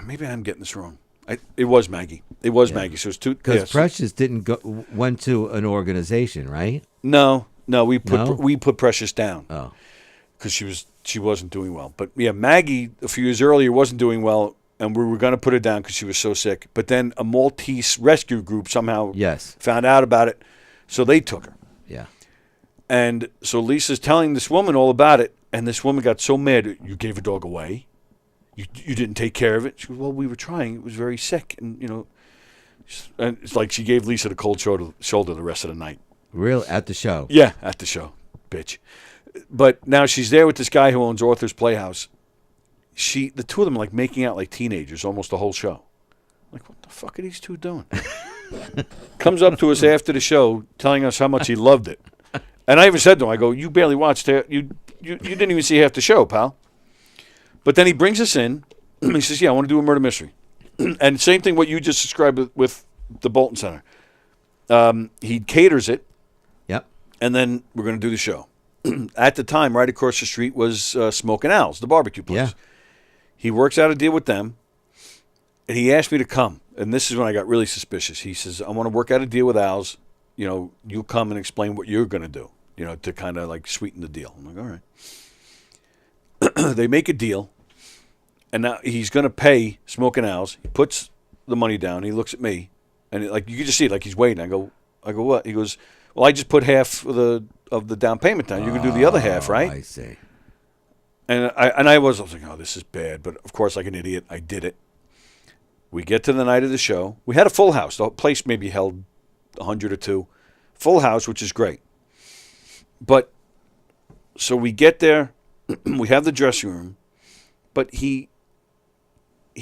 maybe I'm getting this wrong. It was Maggie. It was Maggie. So it was two. Because Precious went to an organization, right? No, we put Precious down. Oh, because she wasn't doing well. But yeah, Maggie a few years earlier wasn't doing well, and we were going to put her down because she was so sick. But then a Maltese rescue group somehow found out about it, so they took her. Yeah. And so Lisa's telling this woman all about it, and this woman got so mad. You gave a dog away. You didn't take care of it. She goes, well, we were trying. It was very sick, and and it's like she gave Lisa the cold shoulder the rest of the night. Really? At the show? Yeah, at the show, bitch. But now she's there with this guy who owns Arthur's Playhouse. The two of them are like making out like teenagers almost the whole show. Like, what the fuck are these two doing? Comes up to us after the show telling us how much he loved it. And I even said to him, I go, you barely watched it. You didn't even see half the show, pal. But then he brings us in. He says, yeah, I want to do a murder mystery. And same thing what you just described with the Bolton Center. He caters it. Yep. And then we're going to do the show. At the time, right across the street was Smokin' Owl's, the barbecue place. Yeah. He works out a deal with them, and he asked me to come. And this is when I got really suspicious. He says, I want to work out a deal with Owl's. You come and explain what you're going to do, to kind of like sweeten the deal. I'm like, all right. They make a deal, and now he's going to pay Smokin' Owl's. He puts the money down. He looks at me, and like you can just see it, like he's waiting. I go, what? He goes, well, I just put half of the down payment down. You can do the other half, right? I see. And I was like, oh, this is bad. But, of course, like an idiot, I did it. We get to the night of the show. We had a full house. The place maybe held 100 or two. Full house, which is great. But, so we get there. We have the dressing room. But he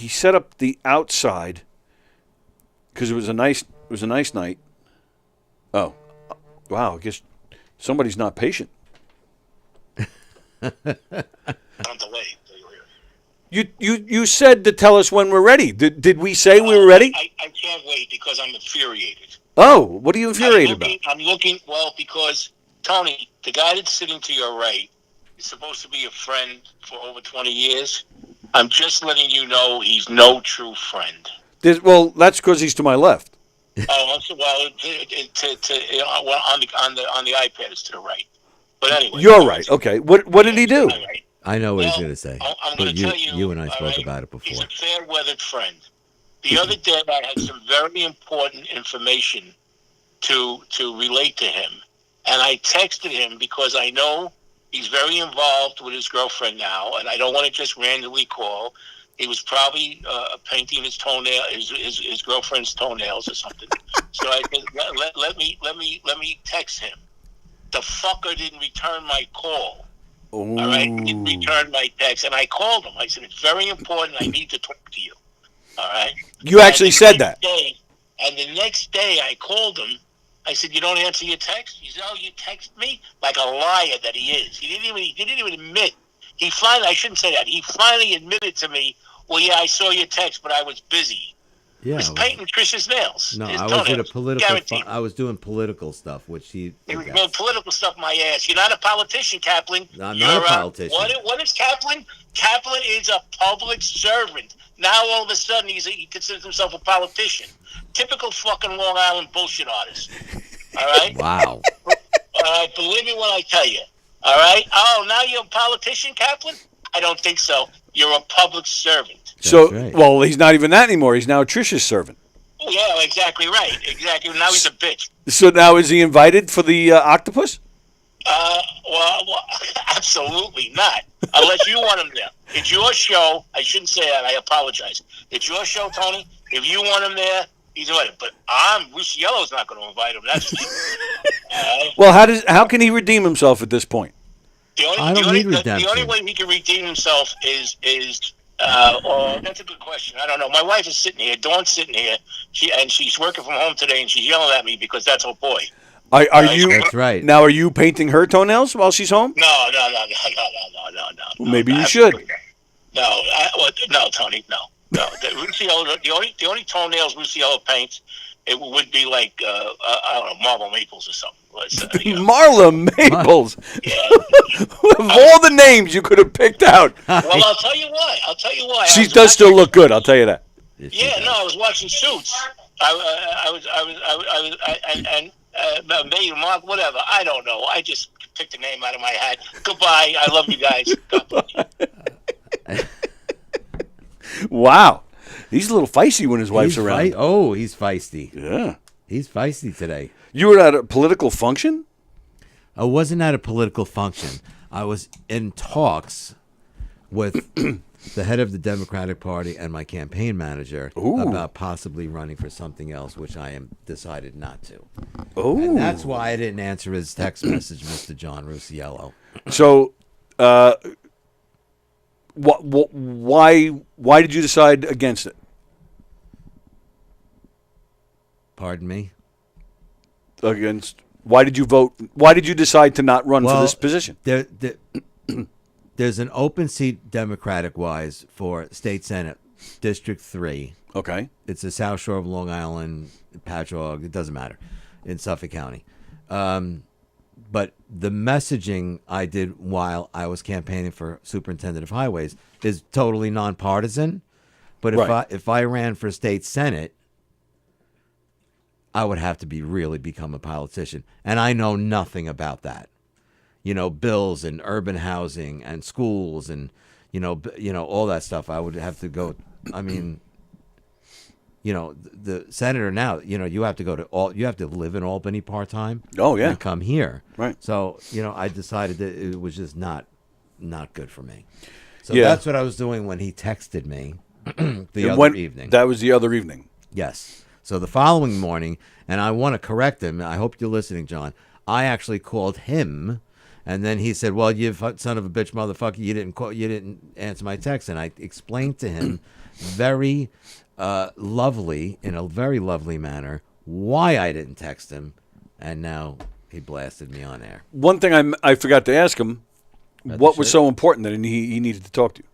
set up the outside because it was a nice night. Oh, wow, I guess somebody's not patient. On delay. You said to tell us when we're ready. Did we say we were ready? I can't wait because I'm infuriated. Oh, what are you infuriated about? I'm looking, because, Tony, the guy that's sitting to your right is supposed to be a friend for over 20 years. I'm just letting you know he's no true friend. Well, that's because he's to my left. Oh, well, on the iPad is to the right. But anyway. You're right. Okay. What did he do? Right. I know what he's going to say. I'm going to tell you. You and I spoke about it before. He's a fair-weathered friend. The other day, I had some very important information to relate to him, and I texted him because I know he's very involved with his girlfriend now, and I don't want to just randomly call. He was probably painting his his girlfriend's toenails or something. So I said, let me text him. The fucker didn't return my call. Ooh. All right, he didn't return my text, and I called him. I said, it's very important. I need to talk to you. All right. You actually said that. And the next day, I called him. I said, you don't answer your text? He said, oh, you text me? Like a liar that he is. He didn't even admit. I shouldn't say that. He finally admitted to me, well, yeah, I saw your text, but I was busy. Yeah, he was painting Trish's nails. No, I was with a political. I was doing political stuff, which he was doing political stuff. My ass. You're not a politician, Kaplan. No, I'm not a politician. What is Kaplan? Kaplan is a public servant. Now all of a sudden he considers himself a politician. Typical fucking Long Island bullshit artist. All right. Wow. Believe me when I tell you. All right. Oh, now you're a politician, Kaplan? I don't think so. You're a public servant. So, right. Well, he's not even that anymore. He's now Trish's servant. Yeah, exactly right. Exactly. Now he's a bitch. So now is he invited for the octopus? Well, absolutely not. Unless you want him there. It's your show. I shouldn't say that. I apologize. It's your show, Tony. If you want him there, he's invited. But Luciello's not going to invite him. That's Well, how can he redeem himself at this point? The only way he can redeem himself is that's a good question. I don't know. My wife is sitting here. Dawn's sitting here. She's working from home today, and she's yelling at me because that's her boy. Are you? That's right. Now, are you painting her toennails while she's home? No. Well, maybe you should. No, Tony, no. The only toenails Luciello paints, it would be like I don't know, Marble Maples or something. Marla Maples. Yeah. Of all the names you could have picked out, Well, I'll tell you why. she does still look good. I'll tell you that. Yeah, no, I was watching Suits. Maybe Mark, whatever. I don't know. I just picked a name out of my hat. Goodbye. I love you guys. God bless you. Wow, he's a little feisty when his wife's around. He's feisty. Yeah, He's feisty today. you were at a political function. I wasn't at a political function. I was in talks with the head of the Democratic Party and my campaign manager about possibly running for something else, which I am decided not to. Oh, And that's why I didn't answer his text message, Mr. John Rusiello. so why did you decide against it? Pardon me? Why did you vote? Why did you decide to not run for this position? There's an open seat Democratic-wise for State Senate, District 3. Okay. It's the South Shore of Long Island, Patchogue, it doesn't matter, in Suffolk County. But the messaging I did while I was campaigning for Superintendent of Highways is totally nonpartisan. But if I ran for State Senate, I would have to really become a politician. And I know nothing about that. You know, bills and urban housing and schools and, you know, all that stuff. I would have to go. I mean, you know, the senator now, you know, you have to live in Albany part-time. Oh, yeah. And come here. Right. So, you know, I decided that it was just not good for me. So Yeah. that's what I was doing when he texted me the other evening. That was the other evening. Yes. So the following morning, and I want to correct him. I hope you're listening, John. I actually called him, and then he said, "Well, you son of a bitch, motherfucker, you didn't answer my text." And I explained to him in a very lovely manner, why I didn't text him, and now he blasted me on air. One thing I forgot to ask him, what was so important that he needed to talk to you?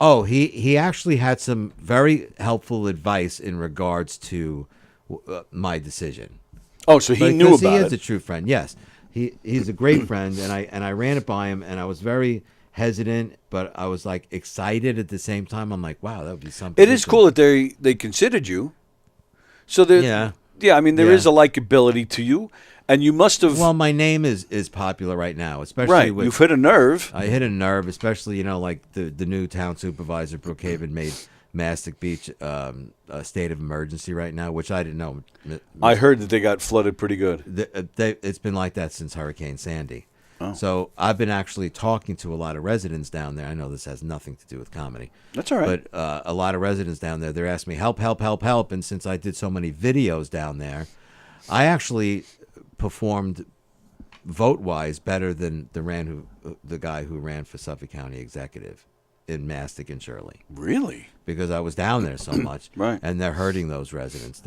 Oh, he actually had some very helpful advice in regards to my decision. Oh, so he knew about it. He is a true friend. Yes, he's a great friend, and I ran it by him, and I was very hesitant, but I was like excited at the same time. I'm like, wow, that would be something. It is cool that they considered you. So yeah. I mean, there is a likability to you, and you must have. Well, my name is popular right now, especially right. with. You've hit a nerve. I hit a nerve, especially, you know, like the new town supervisor Brookhaven made Mastic Beach a state of emergency right now, which I didn't know. I heard that they got flooded pretty good. It's been like that since Hurricane Sandy. Oh. So I've been actually talking to a lot of residents down there. I know this has nothing to do with comedy. That's all right. But a lot of residents down there, they're asking me, help. And since I did so many videos down there, I actually performed vote-wise better than the guy who ran for Suffolk County Executive in Mastic and Shirley. Really? Because I was down there so much. Right. And they're hurting those residents.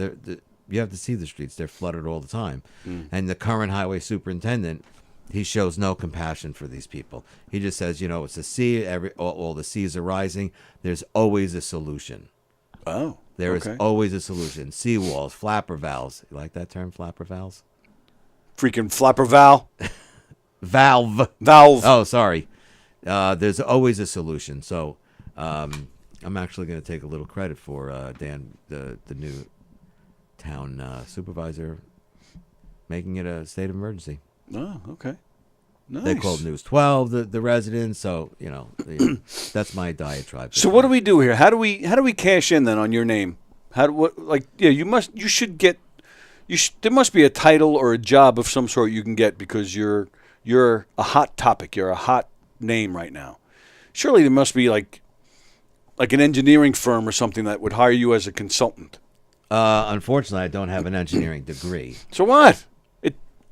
You have to see the streets. They're flooded all the time. And the current highway superintendent, he shows no compassion for these people. He just says, you know, it's a sea. All the seas are rising. There's always a solution. Oh, There is always a solution. Seawalls, flapper valves. You like that term, flapper valves? Freaking flapper valve. Valve. Oh, sorry. There's always a solution. So I'm actually going to take a little credit for Dan, the new town supervisor, making it a state of emergency. Oh, okay. Nice. They called News 12 the residents, so you know that's my diatribe. So what do we do here? How do we cash in then on your name? There must be a title or a job of some sort you can get because you're a hot topic. You're a hot name right now. Surely there must be like an engineering firm or something that would hire you as a consultant. Unfortunately, I don't have an engineering degree. So what?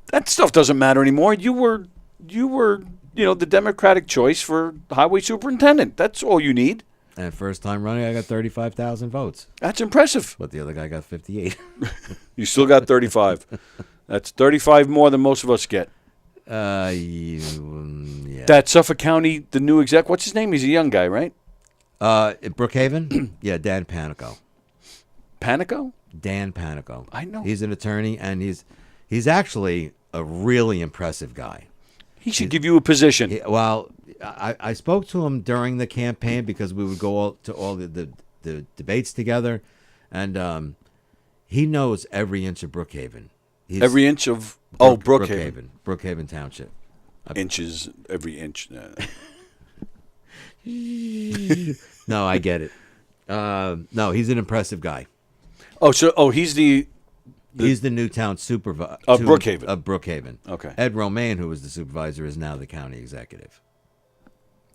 That stuff doesn't matter anymore. You were, the Democratic choice for highway superintendent. That's all you need. And first time running, I got 35,000 votes. That's impressive. But the other guy got 58. You still got 35. That's 35 more than most of us get. Yeah. That Suffolk County, the new exec, what's his name? He's a young guy, right? Brookhaven? Yeah, Dan Panico. Panico? Dan Panico. I know. He's an attorney, and he's actually a really impressive guy. He should give you a position. Well, I spoke to him during the campaign because we would go to all the debates together, and he knows every inch of Brookhaven. Every inch of Brookhaven. Brookhaven Township. Inches, every inch. No, I get it. No, he's an impressive guy. He's the He's the new town supervisor of Brookhaven. Of Brookhaven. Okay. Ed Romaine, who was the supervisor, is now the county executive.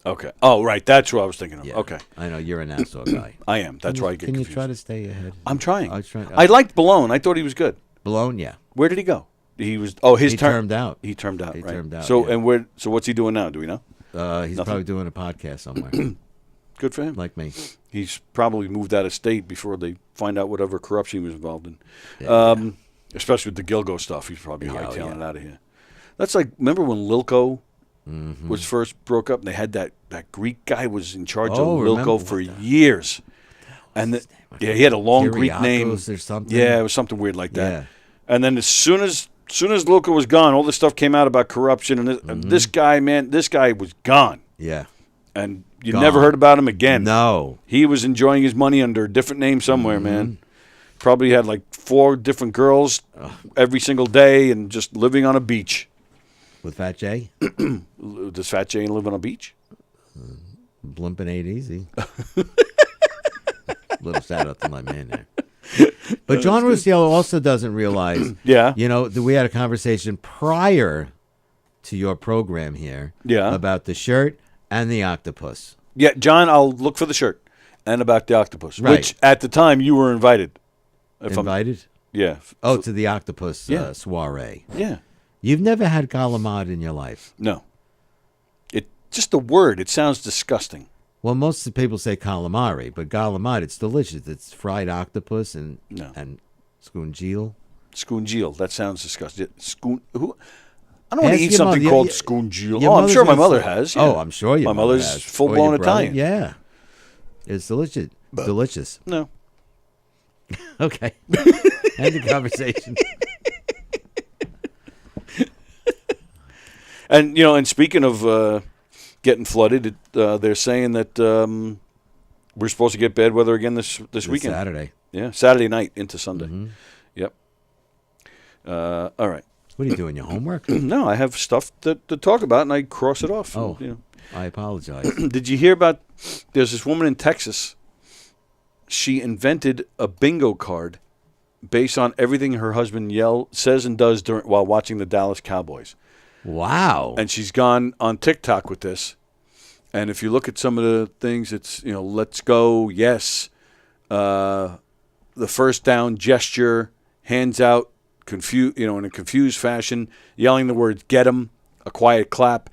Okay. Oh, right. That's what I was thinking of. Yeah. Okay. I know you're a Nassau guy. I am. That's why I get Can confused. you try to stay ahead? I'm trying. I was trying. I liked Balone. I thought he was good. Balone, yeah. Where did he go? He was. His He term termed out. He termed out. He right. termed out, So yeah. So what's he doing now? Do we know? He's Nothing. probably doing a podcast somewhere, Good for him. like me. He's probably moved out of state before they find out whatever corruption he was involved in. Yeah, Especially with the Gilgo stuff. He's probably Yeah, hightailing it yeah. out of here. That's like, remember when Lilko Mm-hmm. was first broke up and they had that Greek guy was in charge Oh, of remember Lilko what for the- years. And he had a long Greek name. Kyriakos or something? Yeah, it was something weird like that. Yeah. And then as soon as Lilko was gone, all this stuff came out about corruption. And this guy, man, this guy was gone. Yeah. And you Gone. never heard about him again. No. He was enjoying his money under a different name somewhere, man. Probably had like 4 different girls every single day and just living on a beach. With Fat J? Does Fat Jane live on a beach? Blimping ain't easy. Little shout out to my man there. But John Rusciello also doesn't realize, Yeah. you know, that we had a conversation prior to your program here Yeah. about the shirt and the octopus. Yeah, John, I'll look for the shirt and about the octopus, Right. which at the time you were invited. Invited? Yeah. Oh, to the octopus Yeah. soiree. Yeah. You've never had galamad in your life. No. Just the word, it sounds disgusting. Well, most of the people say calamari, but galamad, it's delicious. It's fried octopus and No. scungeel. Scoongeel, that sounds disgusting. Who? I don't want Ask to eat your something mother. called Your scoongeel. your Oh, I'm mother's sure my gonna mother say- has. Yeah. Oh, I'm sure your My mother mother's has. full Or blown your brother. Italian. Yeah. It's delicious. Delicious. No. Okay. End the conversation. And and speaking of getting flooded, they're saying that we're supposed to get bad weather again this weekend. Saturday. Yeah, Saturday night into Sunday. Mm-hmm. Yep. All right. What are you doing? Your homework? No, I have stuff to talk about, and I cross it off. Oh. You I apologize. know. Did you hear about? There's this woman in Texas. She invented a bingo card based on everything her husband says and does while watching the Dallas Cowboys. Wow. And she's gone on TikTok with this. And if you look at some of the things, it's, let's go, yes. The first down gesture, hands out, in a confused fashion, yelling the words, get 'em, a quiet clap.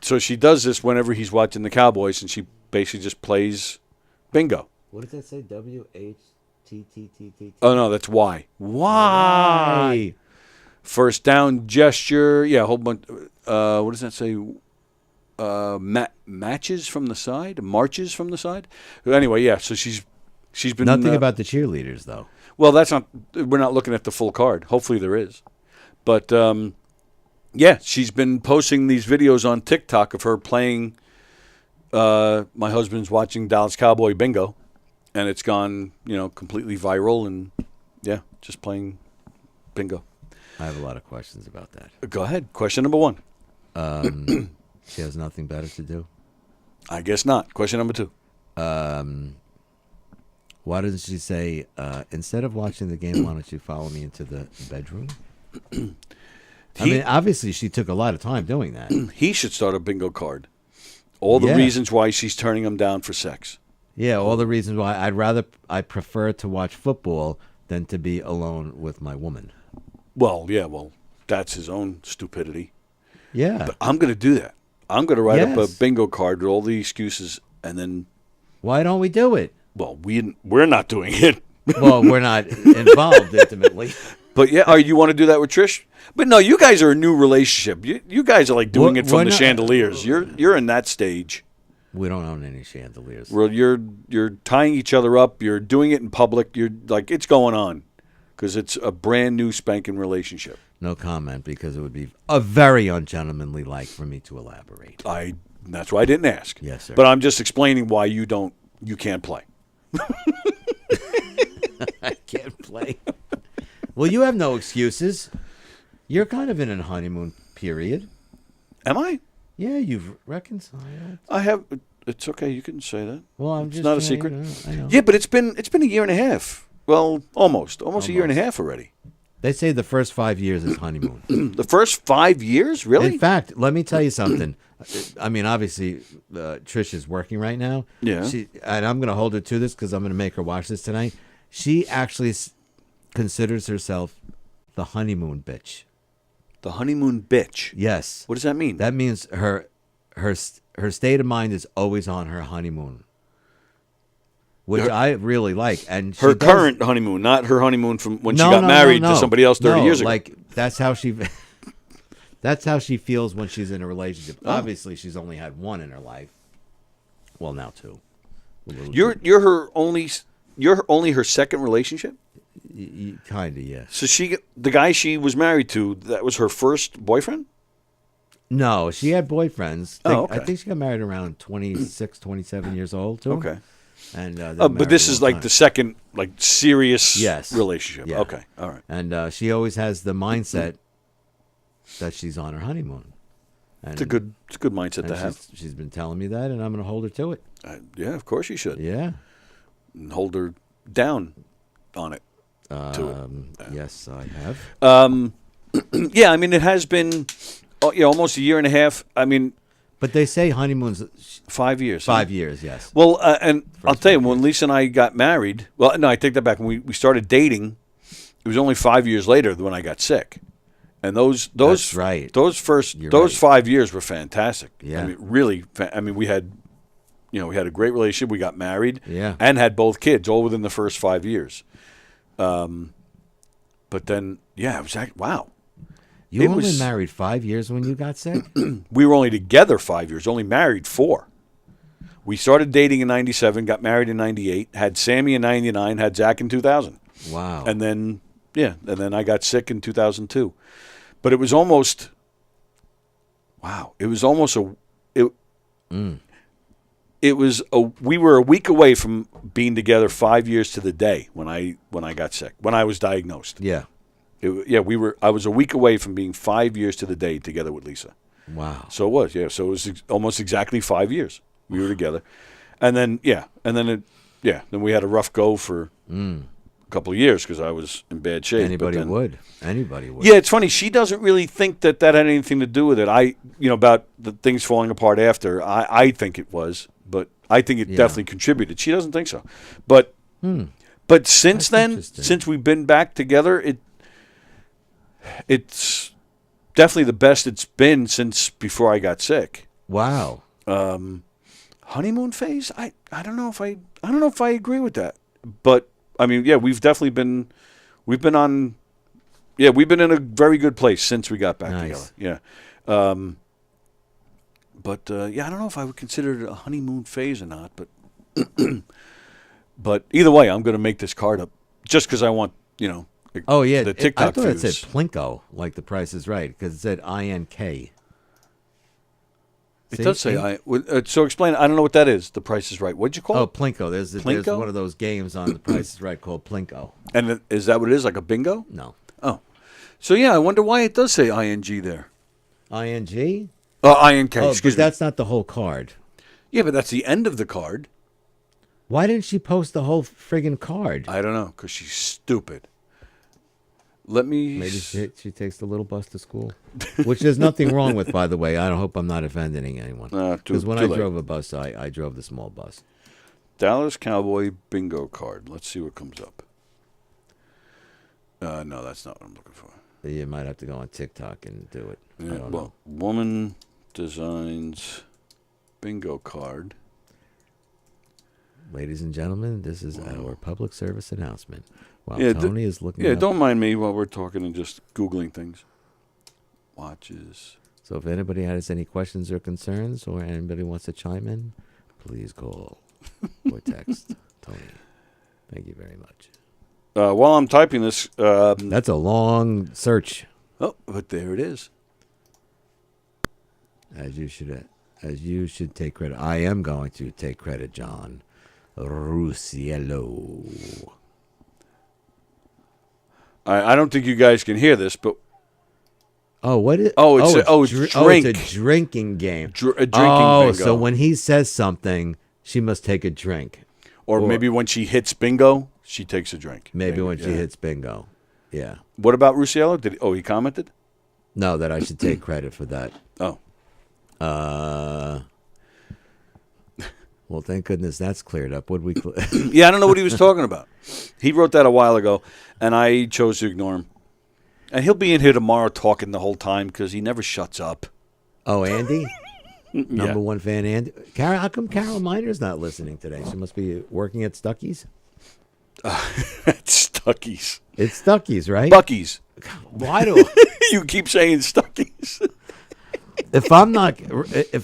So she does this whenever he's watching the Cowboys, and she basically just plays bingo. What does that say? WHTTTT. Oh, no, that's why. Why? First down gesture. Yeah, a whole bunch. What does that say? Matches from the side? Marches from the side? Anyway, yeah, so she's been... Nothing about the cheerleaders, though. Well, we're not looking at the full card. Hopefully there is. But, yeah, she's been posting these videos on TikTok of her playing my husband's watching Dallas Cowboy bingo. And it's gone, completely viral. And, yeah, just playing bingo. I have a lot of questions about that. Go ahead. Question number 1. She has nothing better to do. I guess not. Question number 2. Why doesn't she say, instead of watching the game, why don't you follow me into the bedroom? I mean, obviously she took a lot of time doing that. He should start a bingo card. All the Yeah. reasons why she's turning him down for sex. Yeah, all the reasons why I prefer to watch football than to be alone with my woman. Well, yeah, that's his own stupidity. Yeah. But I'm going to do that. I'm going to write up a Yes. bingo card with all the excuses, and then, Why don't we do it? well, we're not doing it. Well, we're not involved intimately. But yeah, you want to do that with Trish? But no, you guys are a new relationship. You guys are like doing it We're from the not- chandeliers. You're in that stage. We don't own any chandeliers. Where you're tying each other up. You're doing it in public. You're like, it's going on because it's a brand new spanking relationship. No comment, because it would be a very ungentlemanly like for me to elaborate. That's why I didn't ask. Yes, sir. But I'm just explaining why you can't play. I can't play. Well, you have no excuses. You're kind of in a honeymoon period. Am I? Yeah, you've reconciled. I have. It's okay. You can say that. Well, I'm it's just not a saying, secret. I know. Yeah, but it's been a year and a half. Well, almost a year and a half already. They say the first 5 years is honeymoon. The first 5 years, really? In fact, let me tell you something. I mean, obviously, Trish is working right now. Yeah. And I'm going to hold her to this because I'm going to make her watch this tonight. She actually considers herself the honeymoon bitch. The honeymoon bitch. Yes. What does that mean? That means her state of mind is always on her honeymoon, which I really like. And her current honeymoon, not her honeymoon from when she got No, married no. to somebody else 30 years ago. Like that's how she feels when she's in a relationship. Oh. Obviously, she's only had one in her life. Well, now two. You're only her second relationship? Kind of, yes. So the guy she was married to, that was her first boyfriend? No, she had boyfriends. Okay. I think she got married around 26, 27 years old, too. Okay. And but this is like the second serious relationship. Yeah. Okay. All right. And she always has the mindset that she's on her honeymoon. And It's a good mindset to have. She's been telling me that, and I'm going to hold her to it. Yeah, of course you should. Yeah. And hold her down on it. Yes, I have. Yeah, I mean, it has been almost a year and a half. I mean, but they say honeymoon's 5 years. 5 years, yes. Well, and I'll tell you, when Lisa and I got married, well, no, I take that back. When we started dating, it was only 5 years later when I got sick. And That's right. Those 5 years were fantastic. Yeah. I mean, really. I mean, we had a great relationship. We got married. Yeah. And had both kids all within the first 5 years. But then, yeah, it was wow. You were only married 5 years when you got sick? We were only together 5 years, only married 4. We started dating in 97, got married in 98, had Sammy in 99, had Zach in 2000. Wow. And then, I got sick in 2002. But it was almost, we were a week away from being together 5 years to the day when I got sick, when I was diagnosed. Yeah. I was a week away from being 5 years to the day together with Lisa. Wow. So it was, So it was almost exactly 5 years we were together. And then, then we had a rough go for a couple of years because I was in bad shape. Anybody would. Yeah, it's funny. She doesn't really think that had anything to do with it. About the things falling apart after. I think it was, but I think it definitely contributed. She doesn't think so. But since then, since we've been back together, it's definitely the best it's been since before I got sick. Wow. Honeymoon phase? I don't know if I agree with that. But I mean, we've definitely been in a very good place since we got back together. Yeah. But I don't know if I would consider it a honeymoon phase or not, but but either way, I'm going to make this card up just cuz I want, Oh, yeah. the TikTok I thought it views. said Plinko, like The Price is Right, because it said INK. It does say so explain. I don't know what that is. The Price is Right. What'd you call Oh, it? Plinko. There's Plinko? one of those games on The Price is Right called Plinko. And is that what it is? Like a bingo? No. Oh. So I wonder why it does say ING there. ING? INK, Oh, excuse but me. that's not the whole card. Yeah, but that's the end of the card. Why didn't she post the whole friggin' card? I don't know, because she's stupid. Let me... Maybe she takes the little bus to school, which there's nothing wrong with, by the way. I hope I'm not offending anyone. Because when I drove a bus, I drove the small bus. Dallas Cowboy bingo card. Let's see what comes up. No, that's not what I'm looking for. You might have to go on TikTok and do it. Yeah, I don't know. Woman designs bingo card. Ladies and gentlemen, this is our public service announcement. While Yeah, Tony is looking Yeah, up. don't mind me while we're talking and just Googling things. Watches. So if anybody has any questions or concerns, or anybody wants to chime in, please call or text Tony. Thank you very much. While I'm typing this... That's a long search. Oh, but there it is. As you should take credit. I am going to take credit, John. Rusiello. I don't think you guys can hear this, but Oh, what is? it's it's drink. a drinking game. A drinking Oh, bingo. so when he says something, she must take a drink. or maybe when she hits bingo, she takes a drink. Maybe when she hits bingo. Yeah. What about Rusiello? He commented? No, that I should take credit for that. Oh. Well, thank goodness that's cleared up. Would we? Yeah, I don't know what he was talking about. He wrote that a while ago, and I chose to ignore him. And he'll be in here tomorrow talking the whole time because he never shuts up. Oh, Andy? Yeah. Number one fan, Andy. Carol, how come Carol Miner's not listening today? She must be working at Stuckey's. Stuckey's. It's Stuckey's, right? Bucky's. Why do You keep saying Stuckey's. if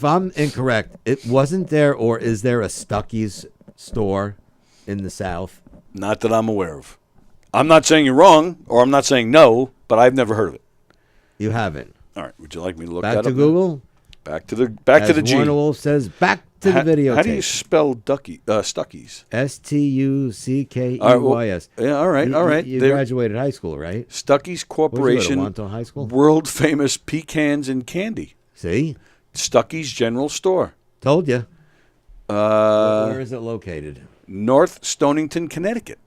I'm incorrect, it wasn't there, or is there a Stuckey's store in the South? Not that I'm aware of. I'm not saying you're wrong, or I'm not saying no, but I've never heard of it. You haven't. All right, would you like me to look Back that to up? Google. Back to the G. Warner Wolf says, back to the video. How do you spell Stuckey's? Stuckeys. All right. You They're- graduated high school, right? Stuckey's Corporation, Wanto High School? world famous pecans and candy. See? Stuckey's General Store, Told you. Where is it located? North Stonington, Connecticut,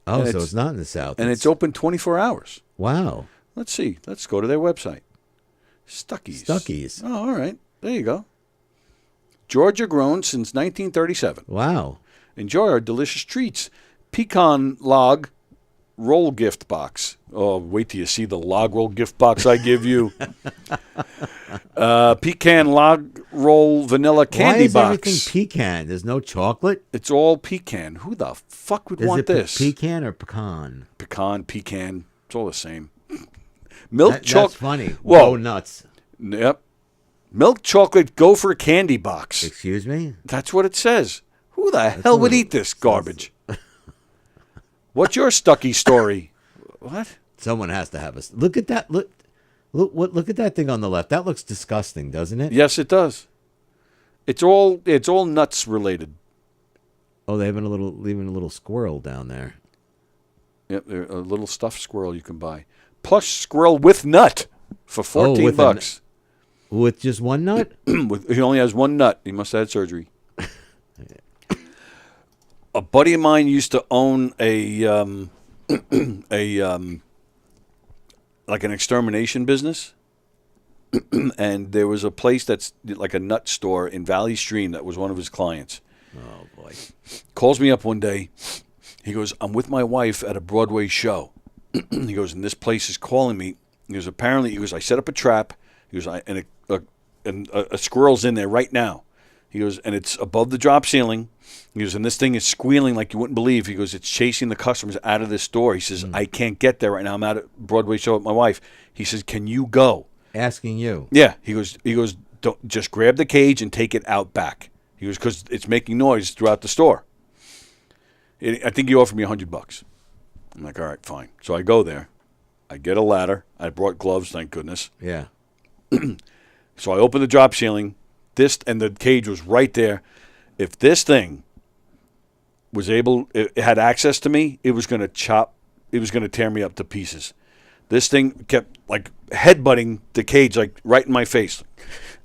Oh, and so it's not in the South. and it's open 24 hours. Wow. Let's see. Let's go to their website. Stuckey's. Stuckey's. Oh, all right. There you go. Georgia grown since 1937. Wow. Enjoy our delicious treats. Pecan log roll gift box. Oh, wait till you see the log roll gift box I give you. Pecan log roll vanilla candy Why is box. everything pecan? There's no chocolate? It's all pecan. Who the fuck would Is want it this? pecan or pecan? Pecan. It's all the same. Milk That's chocolate. funny. Whoa. Go nuts. Yep. Milk chocolate gopher candy box. Excuse me? That's what it says. Who the hell would eat this garbage? What's your Stuckey story? What? Someone has to have us. Look at that. Look at that thing on the left. That looks disgusting, doesn't it? Yes, it does. It's all nuts related. Oh, they have leaving a little squirrel down there. Yep, they're a little stuffed squirrel you can buy. Plush squirrel with nut for $14. With just one nut? He only has one nut. He must have had surgery. A buddy of mine used to own like an extermination business, and there was a place that's like a nut store in Valley Stream that was one of his clients. Oh boy! Calls me up one day. He goes, "I'm with my wife at a Broadway show." He goes, "And this place is calling me." He goes, "Apparently," he goes, "I set up a trap." He goes, "And a squirrel's in there right now." He goes, "And it's above the drop ceiling." He goes, "And this thing is squealing like you wouldn't believe." He goes, "It's chasing the customers out of this store." He says, "I can't get there right now. I'm at a Broadway show with my wife." He says, "Can you go?" Asking you. Yeah. He goes, "Don't just grab the cage and take it out back." He goes, "Because it's making noise throughout the store." I think he offered me $100. I'm like, all right, fine. So I go there. I get a ladder. I brought gloves, thank goodness. Yeah. So I open the drop ceiling. And the cage was right there. If this thing it had access to me, it was going to tear me up to pieces. This thing kept like headbutting the cage like right in my face,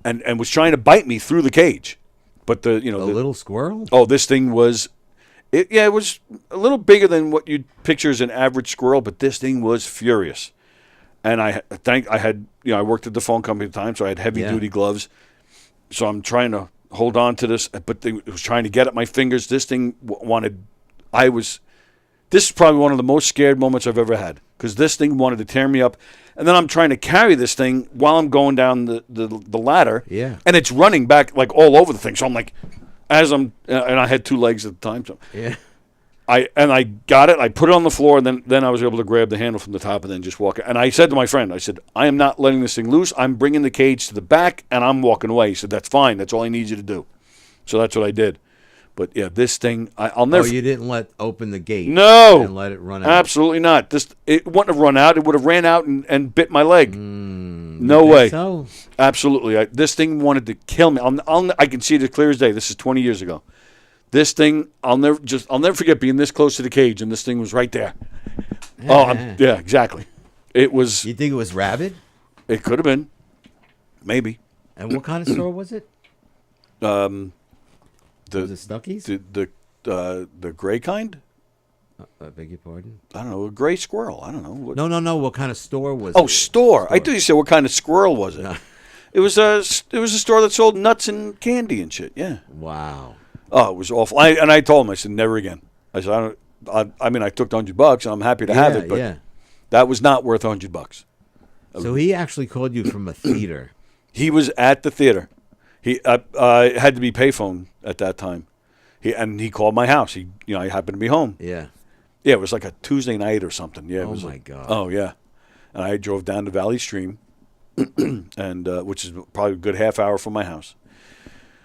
and was trying to bite me through the cage. But the little squirrel. Oh, this thing was, it was a little bigger than what you'd picture as an average squirrel, but this thing was furious. And I worked at the phone company at the time, so I had heavy duty gloves. So I'm trying to hold on to this, but it was trying to get at my fingers. This thing this is probably one of the most scared moments I've ever had, because this thing wanted to tear me up. And then I'm trying to carry this thing while I'm going down the ladder. Yeah. And it's running back like all over the thing. So I'm like, and I had two legs at the time. So Yeah. I got it. I put it on the floor, and then I was able to grab the handle from the top and then just walk. And I said to my friend, I said, "I am not letting this thing loose. I'm bringing the cage to the back, and I'm walking away." He said, "That's fine. That's all I need you to do." So that's what I did. But yeah, this thing, I'll Oh, never. you didn't open the gate. No, And let it run out. absolutely not. It wouldn't have run out. It would have ran out and bit my leg. No You think way. So Absolutely. This thing wanted to kill me. I can see it as clear as day. This is 20 years ago. This thing, I'll never forget being this close to the cage, and this thing was right there. Yeah, exactly. It was. you think it was rabid? It could have been, maybe. And what kind of store was it? The Was it Stuckey's? the gray kind. I beg your pardon. I don't know, a gray squirrel. I don't know. No. What kind of store was Oh, it? store. I thought you said what kind of squirrel was it? No. It was a store that sold nuts and candy and shit. Yeah. Wow. Oh, it was awful. I told him, I said, never again. I said, I mean, I took $100 and I'm happy to have it, but yeah. that was not worth $100. So he actually called you from a theater. He was at the theater. He had to be payphone at that time. He called my house. I happened to be home. Yeah. Yeah, it was like a Tuesday night or something. Yeah. It Oh, was my God. Oh yeah, and I drove down to Valley Stream, and which is probably a good half hour from my house.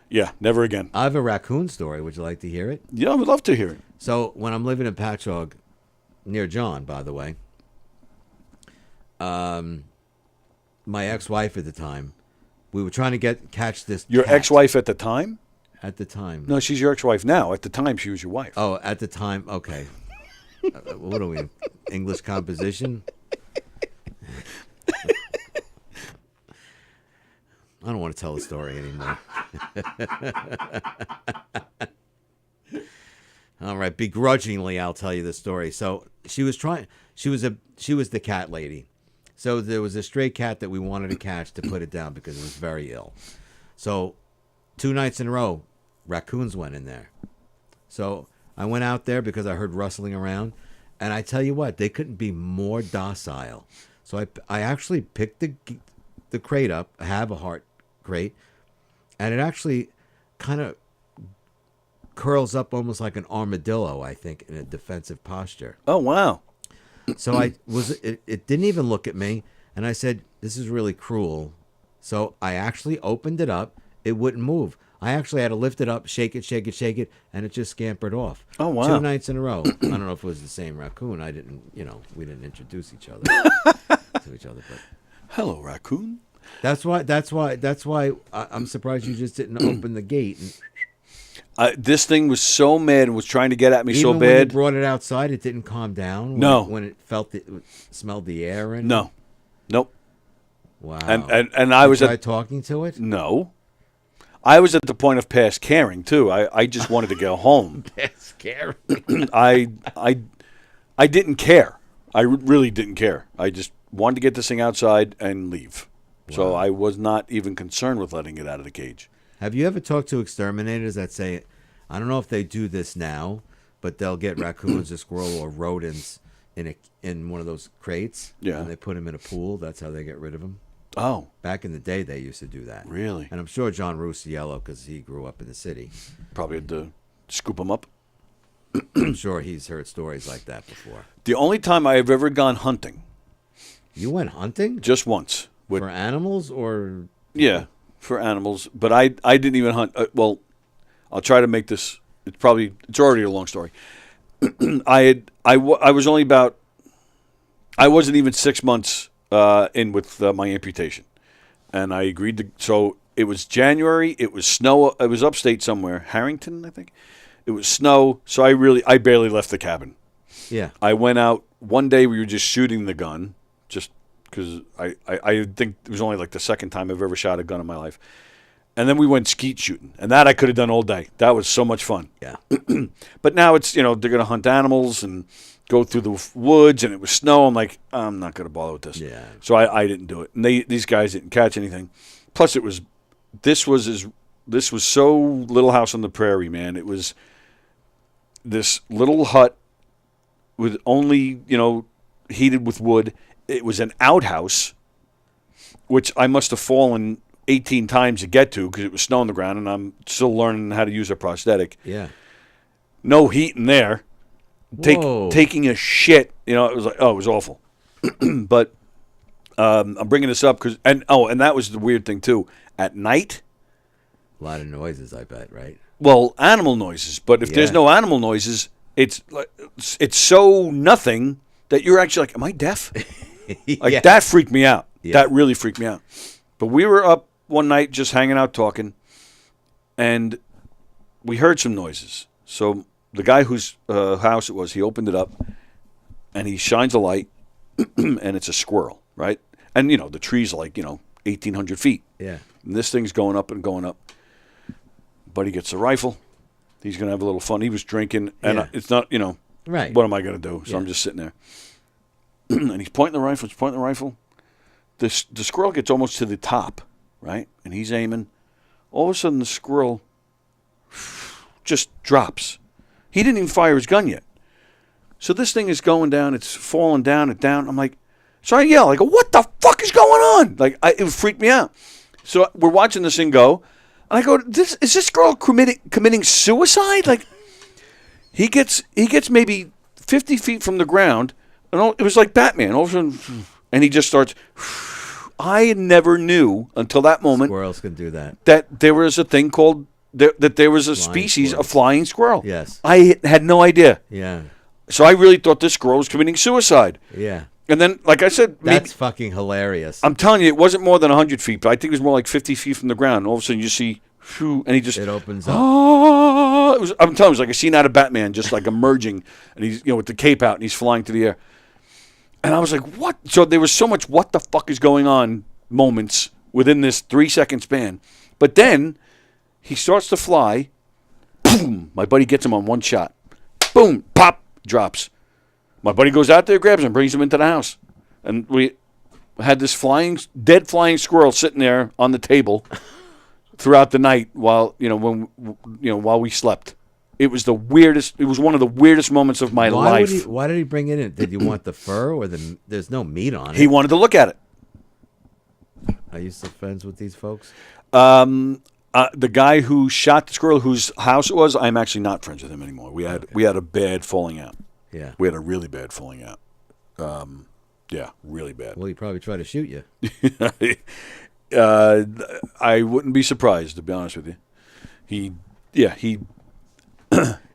Yeah, never again. I have a raccoon story. Would you like to hear it? Yeah, I would love to hear it. So when I'm living in Patchogue, near John, by the way, my ex-wife at the time, we were trying to catch this. Your cat ex-wife at the time? at the time. No, she's your ex-wife now. At the time, she was your wife. Oh, at the time. Okay. What are we? English composition. I don't want to tell the story anymore. All right, begrudgingly, I'll tell you the story. So she was the cat lady. So there was a stray cat that we wanted to catch to put it down because it was very ill. So 2 nights in a row, raccoons went in there. So I went out there because I heard rustling around, and I tell you what, they couldn't be more docile. So I actually picked the crate up. I have a heart crate, and it actually kind of curls up almost like an armadillo, I think, in a defensive posture. Oh, wow. So it didn't even look at me, and I said, "This is really cruel." So I actually opened it up. It wouldn't move. I actually had to lift it up, shake it, and it just scampered off. Oh, wow. 2 nights in a row. I don't know if it was the same raccoon. We didn't introduce each other to each other, but Hello, raccoon. that's why I'm surprised you just didn't open the gate. This thing was so mad and was trying to get at me Even so when you bad. brought it outside, it didn't calm down. No. When it smelled the air and No. Nope. Wow. And I was Try at talking to it. no. I was at the point of past caring too. I just wanted to go home. That's scary. I didn't care. I really didn't care. I just wanted to get this thing outside and leave. So I was not even concerned with letting it out of the cage. Have you ever talked to exterminators that say, I don't know if they do this now, but they'll get raccoons or squirrel or rodents in one of those crates, Yeah. and they put them in a pool. That's how they get rid of them. Oh, Back in the day, they used to do that. really? And I'm sure John Rusiello, because he grew up in the city, Probably had to scoop them up. I'm sure he's heard stories like that before. The only time I have ever gone hunting, You went hunting just once. With, for animals or? yeah, for animals. But I didn't even hunt. Well, I'll try to make this. It's already a long story. I was only about. I wasn't even 6 months in with my amputation, and I agreed to. So it was January. It was snow. It was upstate somewhere, Harrington, I think. It was snow, so I barely left the cabin. Yeah. I went out one day. We were just shooting the gun, just because I think it was only like the second time I've ever shot a gun in my life. And then we went skeet shooting, and that I could have done all day. That was so much fun. Yeah. But now it's, they're going to hunt animals and go through the woods, and it was snow. I'm like, I'm not going to bother with this. Yeah. So I didn't do it. And these guys didn't catch anything. Plus, this was so Little House on the Prairie, man. It was this little hut with only, heated with wood. It was an outhouse, which I must have fallen 18 times to get to because it was snow on the ground, and I'm still learning how to use a prosthetic. Yeah. No heat in there. Whoa. Taking a shit, it was like, it was awful. But I'm bringing this up because, and that was the weird thing too. At night, A lot of noises, I bet, right? Well, animal noises. But if there's Yeah. no animal noises, it's so nothing that you're actually like, am I deaf? Like Yeah. that freaked me out. Yeah. That really freaked me out. But we were up one night just hanging out talking, and we heard some noises. So the guy whose house it was, he opened it up, and he shines a light, and it's a squirrel, right? And, the tree's like, 1,800 feet. Yeah. And this thing's going up and going up. Buddy gets a rifle. He's going to have a little fun. He was drinking, and Yeah. it's not, Right. what am I going to do? So Yeah. I'm just sitting there. And he's pointing the rifle. The squirrel gets almost to the top, right? And he's aiming. All of a sudden, the squirrel just drops. He didn't even fire his gun yet. So this thing is going down. It's falling down and down. I'm like, so I yell. I go, what the fuck is going on? It freaked me out. So we're watching this thing go. And I go, is this squirrel committing suicide? Like, he gets maybe 50 feet from the ground. And it was like Batman. All of a sudden, and he just starts. I never knew until that moment Squirrels can do that. that there was a thing called that there was a Flying species squirrel. of flying squirrel. Yes. I had no idea. Yeah. So I really thought this squirrel was committing suicide. Yeah. And then, like I said, That's fucking hilarious. I'm telling you, it wasn't more than 100 feet, but I think it was more like 50 feet from the ground. All of a sudden, you see, and he just It opens up. I'm telling you, it was like a scene out of Batman, just like emerging, and he's with the cape out, and he's flying through the air. And I was like, what? So there was so much what the fuck is going on moments within this 3-second span. But then he starts to fly. Boom! My buddy gets him on one shot. Boom! Pop! Drops. My buddy goes out there, grabs him, brings him into the house. And we had this dead flying squirrel sitting there on the table throughout the night while we slept. It was the weirdest. It was one of the weirdest moments of my life. Why did he bring it in? Did you want the fur or there's no meat on it? He wanted to look at it. Are you still friends with these folks? The guy who shot the squirrel, whose house it was, I'm actually not friends with him anymore. We had a bad falling out. Yeah. We had a really bad falling out. Yeah, really bad. Well, he probably tried to shoot you. I wouldn't be surprised, to be honest with you. He.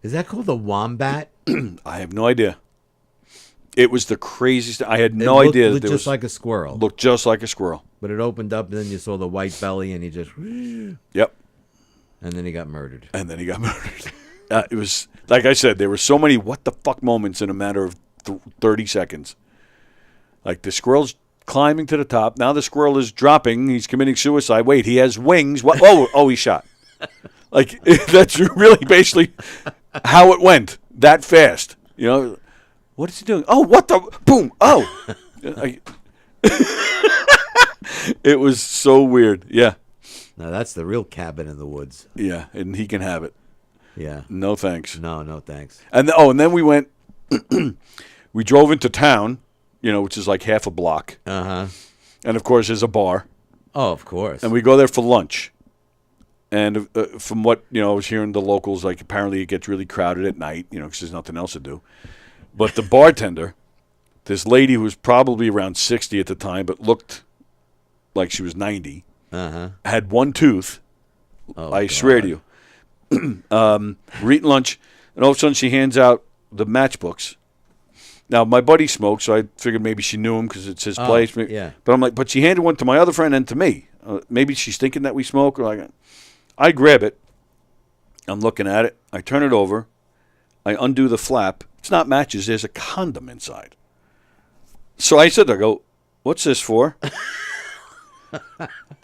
Is that called the wombat? I have no idea. It was the craziest. I had It no looked idea that there just was. like a squirrel. Looked just like a squirrel. But it opened up, and then you saw the white belly, and he just... And Yep. then he got murdered. And then he got murdered. It was, like I said, there were so many what the fuck moments in a matter of 30 seconds. Like the squirrel's climbing to the top. Now the squirrel is dropping. He's committing suicide. Wait, he has wings. What? Oh, he shot. Like, that's really basically how it went that fast. What is he doing? Oh, what the? Boom. Oh. It was so weird. Yeah. Now, that's the real cabin in the woods. Yeah, and he can have it. Yeah. No thanks. No thanks. And then we went. We drove into town, which is like half a block, Uh-huh. and of course there's a bar, Oh, of course. and we go there for lunch. And from what I was hearing, the locals, like, apparently it gets really crowded at night, because there's nothing else to do. But the bartender, this lady who was probably around 60 at the time, but looked like she was 90, Uh-huh. had one tooth. Oh, I swear to you. We're eating lunch, and all of a sudden she hands out the matchbooks. Now, my buddy smokes, so I figured maybe she knew him because it's his place. yeah. But I'm like, but she handed one to my other friend and to me. Maybe she's thinking that we smoke. Or like, I grab it. I'm looking at it. I turn it over. I undo the flap. It's not matches. There's a condom inside. So I said to her, I go, what's this for?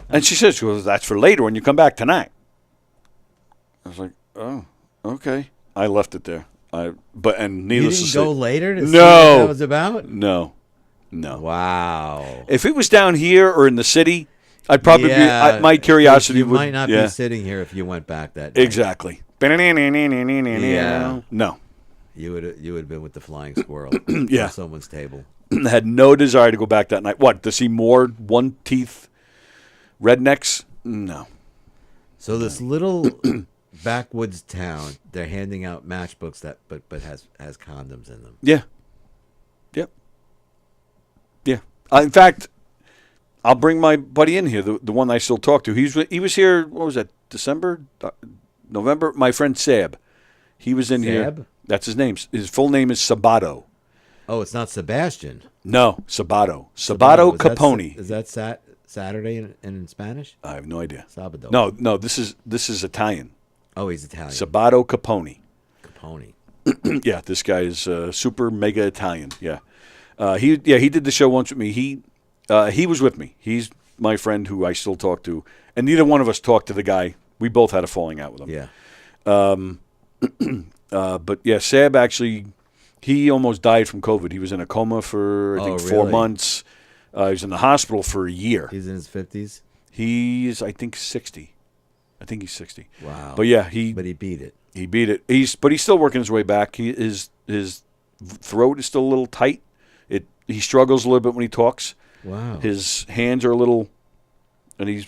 And she says, well, that's for later when you come back tonight. I was like, oh, okay. I left it there. You Needless to didn't say, go later to see No. what that was about? no. Wow. If it was down here or in the city, I'd probably my curiosity you would. might not be sitting here if you went back that day. Exactly. Yeah. No. You would have been with the flying squirrel. Yeah. On someone's table. Had no desire to go back that night. What, to see more one-teeth rednecks? No. So this little backwoods town, they're handing out matchbooks that but has condoms in them. Yeah. Yep. Yeah. In fact, I'll bring my buddy in here, the one I still talk to. He was here, what was that, December? November. My friend Sab, he was in here. Sab? That's his name. His full name is Sabato. Oh, it's not Sebastian. No, Sabato. Sabato Is that Capone. Is that Saturday in Spanish? I have no idea. Sabado. No. This is Italian. Oh, he's Italian. Sabato Capone. Capone. Yeah, this guy is super mega Italian. Yeah, he did the show once with me. He was with me. He's my friend who I still talk to, and neither one of us talked to the guy. We both had a falling out with him. Yeah. But yeah, Sab actually, he almost died from COVID. He was in a coma for I think 4 really? months. He was in the hospital for a year. He's in his 50s. He's I think 60. I think he's 60. Wow. But yeah, But he beat it. He beat it. He's still working his way back. His throat is still a little tight. He struggles a little bit when he talks. Wow. His hands are a little, and he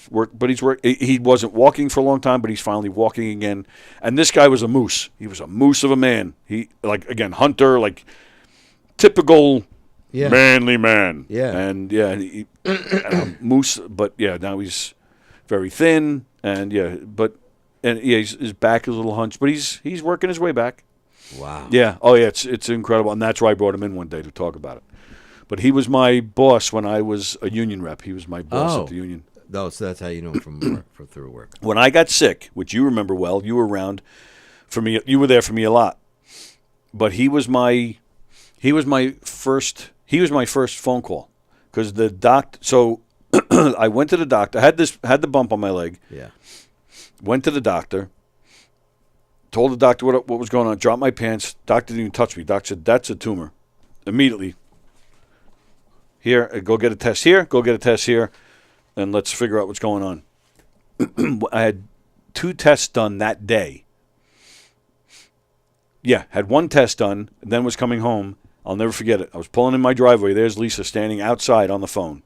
wasn't walking for a long time, but he's finally walking again. And this guy was a moose. He was a moose of a man. He hunter, like typical manly man. Yeah. And and a moose, but yeah, now he's very thin, and his back is a little hunched, but he's working his way back. Wow. Yeah. Oh yeah, it's incredible, and that's why I brought him in one day to talk about it. But he was my boss when I was a union rep. He was my boss at the union. Oh, so that's how you know him from work, through work. When I got sick, which you remember well, you were around for me. You were there for me a lot. But he was my first phone call because the doctor. So I went to the doctor. I had the bump on my leg. Yeah. Went to the doctor. Told the doctor what was going on. Dropped my pants. Doctor didn't even touch me. Doctor said, "That's a tumor." Immediately. Here, go get a test here. Go get a test here, and let's figure out what's going on. I had 2 tests done that day. Yeah, had 1 test done, and then was coming home. I'll never forget it. I was pulling in my driveway. There's Lisa standing outside on the phone,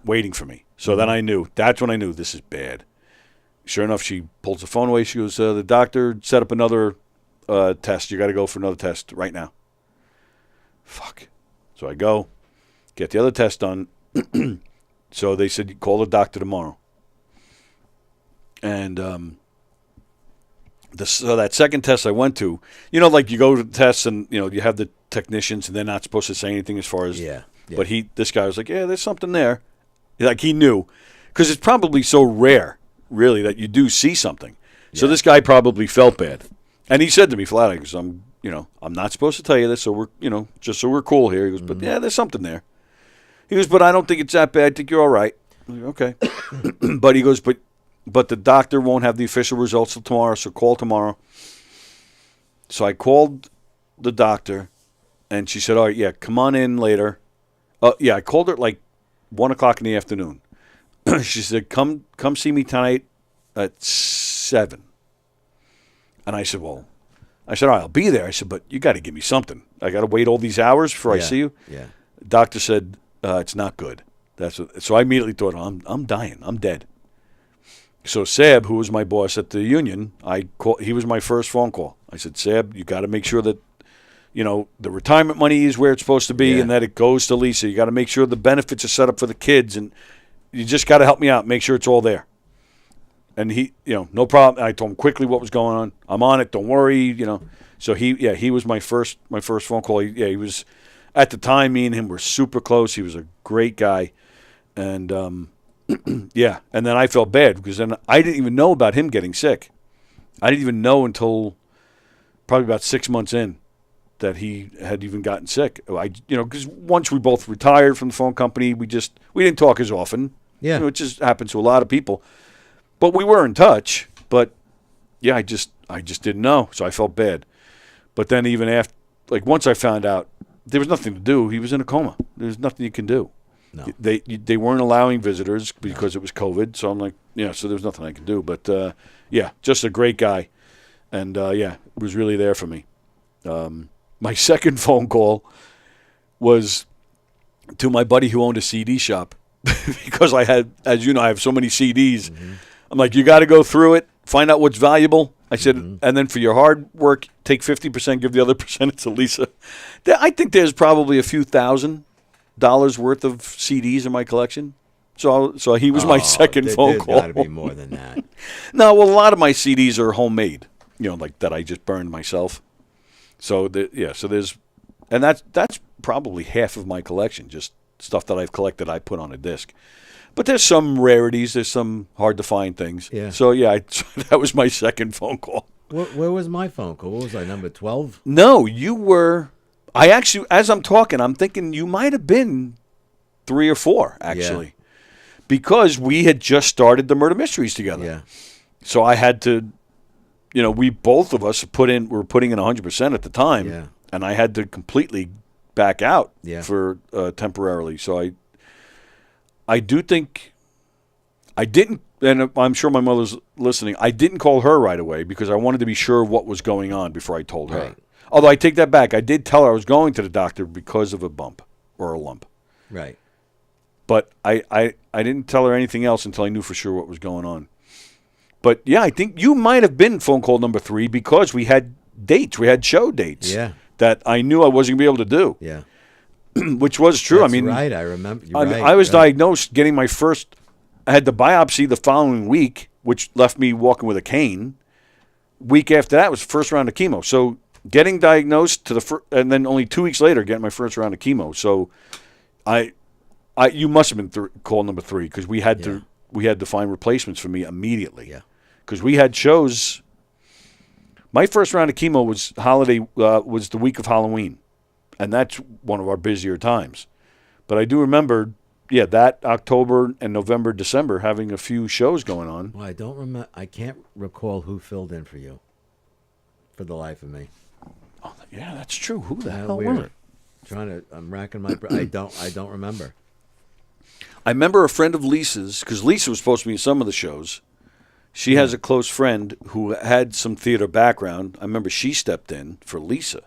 waiting for me. So then I knew. That's when I knew this is bad. Sure enough, she pulls the phone away. She goes, the doctor set up another test. You got to go for another test right now. Fuck. So I go, get the other test done. So they said, you call the doctor tomorrow. And so that second test I went to, like you go to the tests and, you have the technicians and they're not supposed to say anything as far as. Yeah. But this guy was like, yeah, there's something there. Like he knew. Because it's probably so rare, really, that you do see something. So this guy probably felt bad. And he said to me flat out, he goes, I'm not supposed to tell you this, so we're, just so we're cool here. He goes, but yeah, there's something there. He goes, but I don't think it's that bad. I think you're all right. I'm like, okay. But he goes, but the doctor won't have the official results till tomorrow, so call tomorrow. So I called the doctor, and she said, all right, yeah, come on in later. Yeah, I called her at like 1 o'clock in the afternoon. She said, come see me tonight at 7. And I said, all right, I'll be there. I said, but you got to give me something. I got to wait all these hours before I see you. Yeah. The doctor said, it's not good. So I immediately thought, I'm dying. I'm dead. So Sab, who was my boss at the union, he was my first phone call. I said, Sab, you got to make sure that, the retirement money is where it's supposed to be and that it goes to Lisa. You got to make sure the benefits are set up for the kids, and you just got to help me out, make sure it's all there. And he, no problem. I told him quickly what was going on. I'm on it. Don't worry, So he was my first phone call. He was, at the time, me and him were super close. He was a great guy. And, and then I felt bad because then I didn't even know about him getting sick. I didn't even know until probably about 6 months in that he had even gotten sick. Because once we both retired from the phone company, we didn't talk as often. Yeah. It just happens to a lot of people. But we were in touch. But, yeah, I just didn't know, so I felt bad. But then even after, once I found out, there was nothing to do. He was in a coma. There's nothing you can do. No. They weren't allowing visitors because it was COVID. So I'm like, so there's nothing I can do. But, just a great guy. And, was really there for me. My second phone call was to my buddy who owned a CD shop because I had, as you know, I have so many CDs. Mm-hmm. I'm like, you got to go through it, find out what's valuable. I said, and then for your hard work, take 50%, give the other percentage to Lisa. I think there's probably a few $1,000 worth of CDs in my collection. So he was my second phone call. There's got to be more than that. No, well, a lot of my CDs are homemade. like that I just burned myself. So there's, and that's probably half of my collection, just stuff that I've collected I put on a disc. But there's some rarities, there's some hard to find things. Yeah. So that was my second phone call. Where was my phone call? What was I, number 12? No, you were. I actually, as I'm talking, I'm thinking you might have been 3 or 4 actually, because we had just started the Murder Mysteries together. Yeah. So I had to, we both of us were putting in 100% at the time. Yeah. And I had to completely back out for temporarily. So I do think I didn't, and I'm sure my mother's listening, I didn't call her right away because I wanted to be sure what was going on before I told her. Right. Although I take that back. I did tell her I was going to the doctor because of a bump or a lump. Right. But I didn't tell her anything else until I knew for sure what was going on. But, yeah, I think you might have been phone call number 3 because we had dates. We had show dates that I knew I wasn't going to be able to do. Yeah. Which was true. That's I mean, right. I remember. I was diagnosed getting my first. I had the biopsy the following week, which left me walking with a cane. Week after that was the first round of chemo. So getting diagnosed and then only 2 weeks later getting my first round of chemo. So you must have been call number 3 because we had to find replacements for me immediately. Yeah. Because we had shows. My first round of chemo was the week of Halloween. And that's one of our busier times. But I do remember, that October and November, December, having a few shows going on. Well, I don't remember. I can't recall who filled in for you. For the life of me. Oh, yeah, that's true. Who the How hell weird. was it? I'm racking my brain. I don't remember. I remember a friend of Lisa's, because Lisa was supposed to be in some of the shows. She has a close friend who had some theater background. I remember she stepped in for Lisa.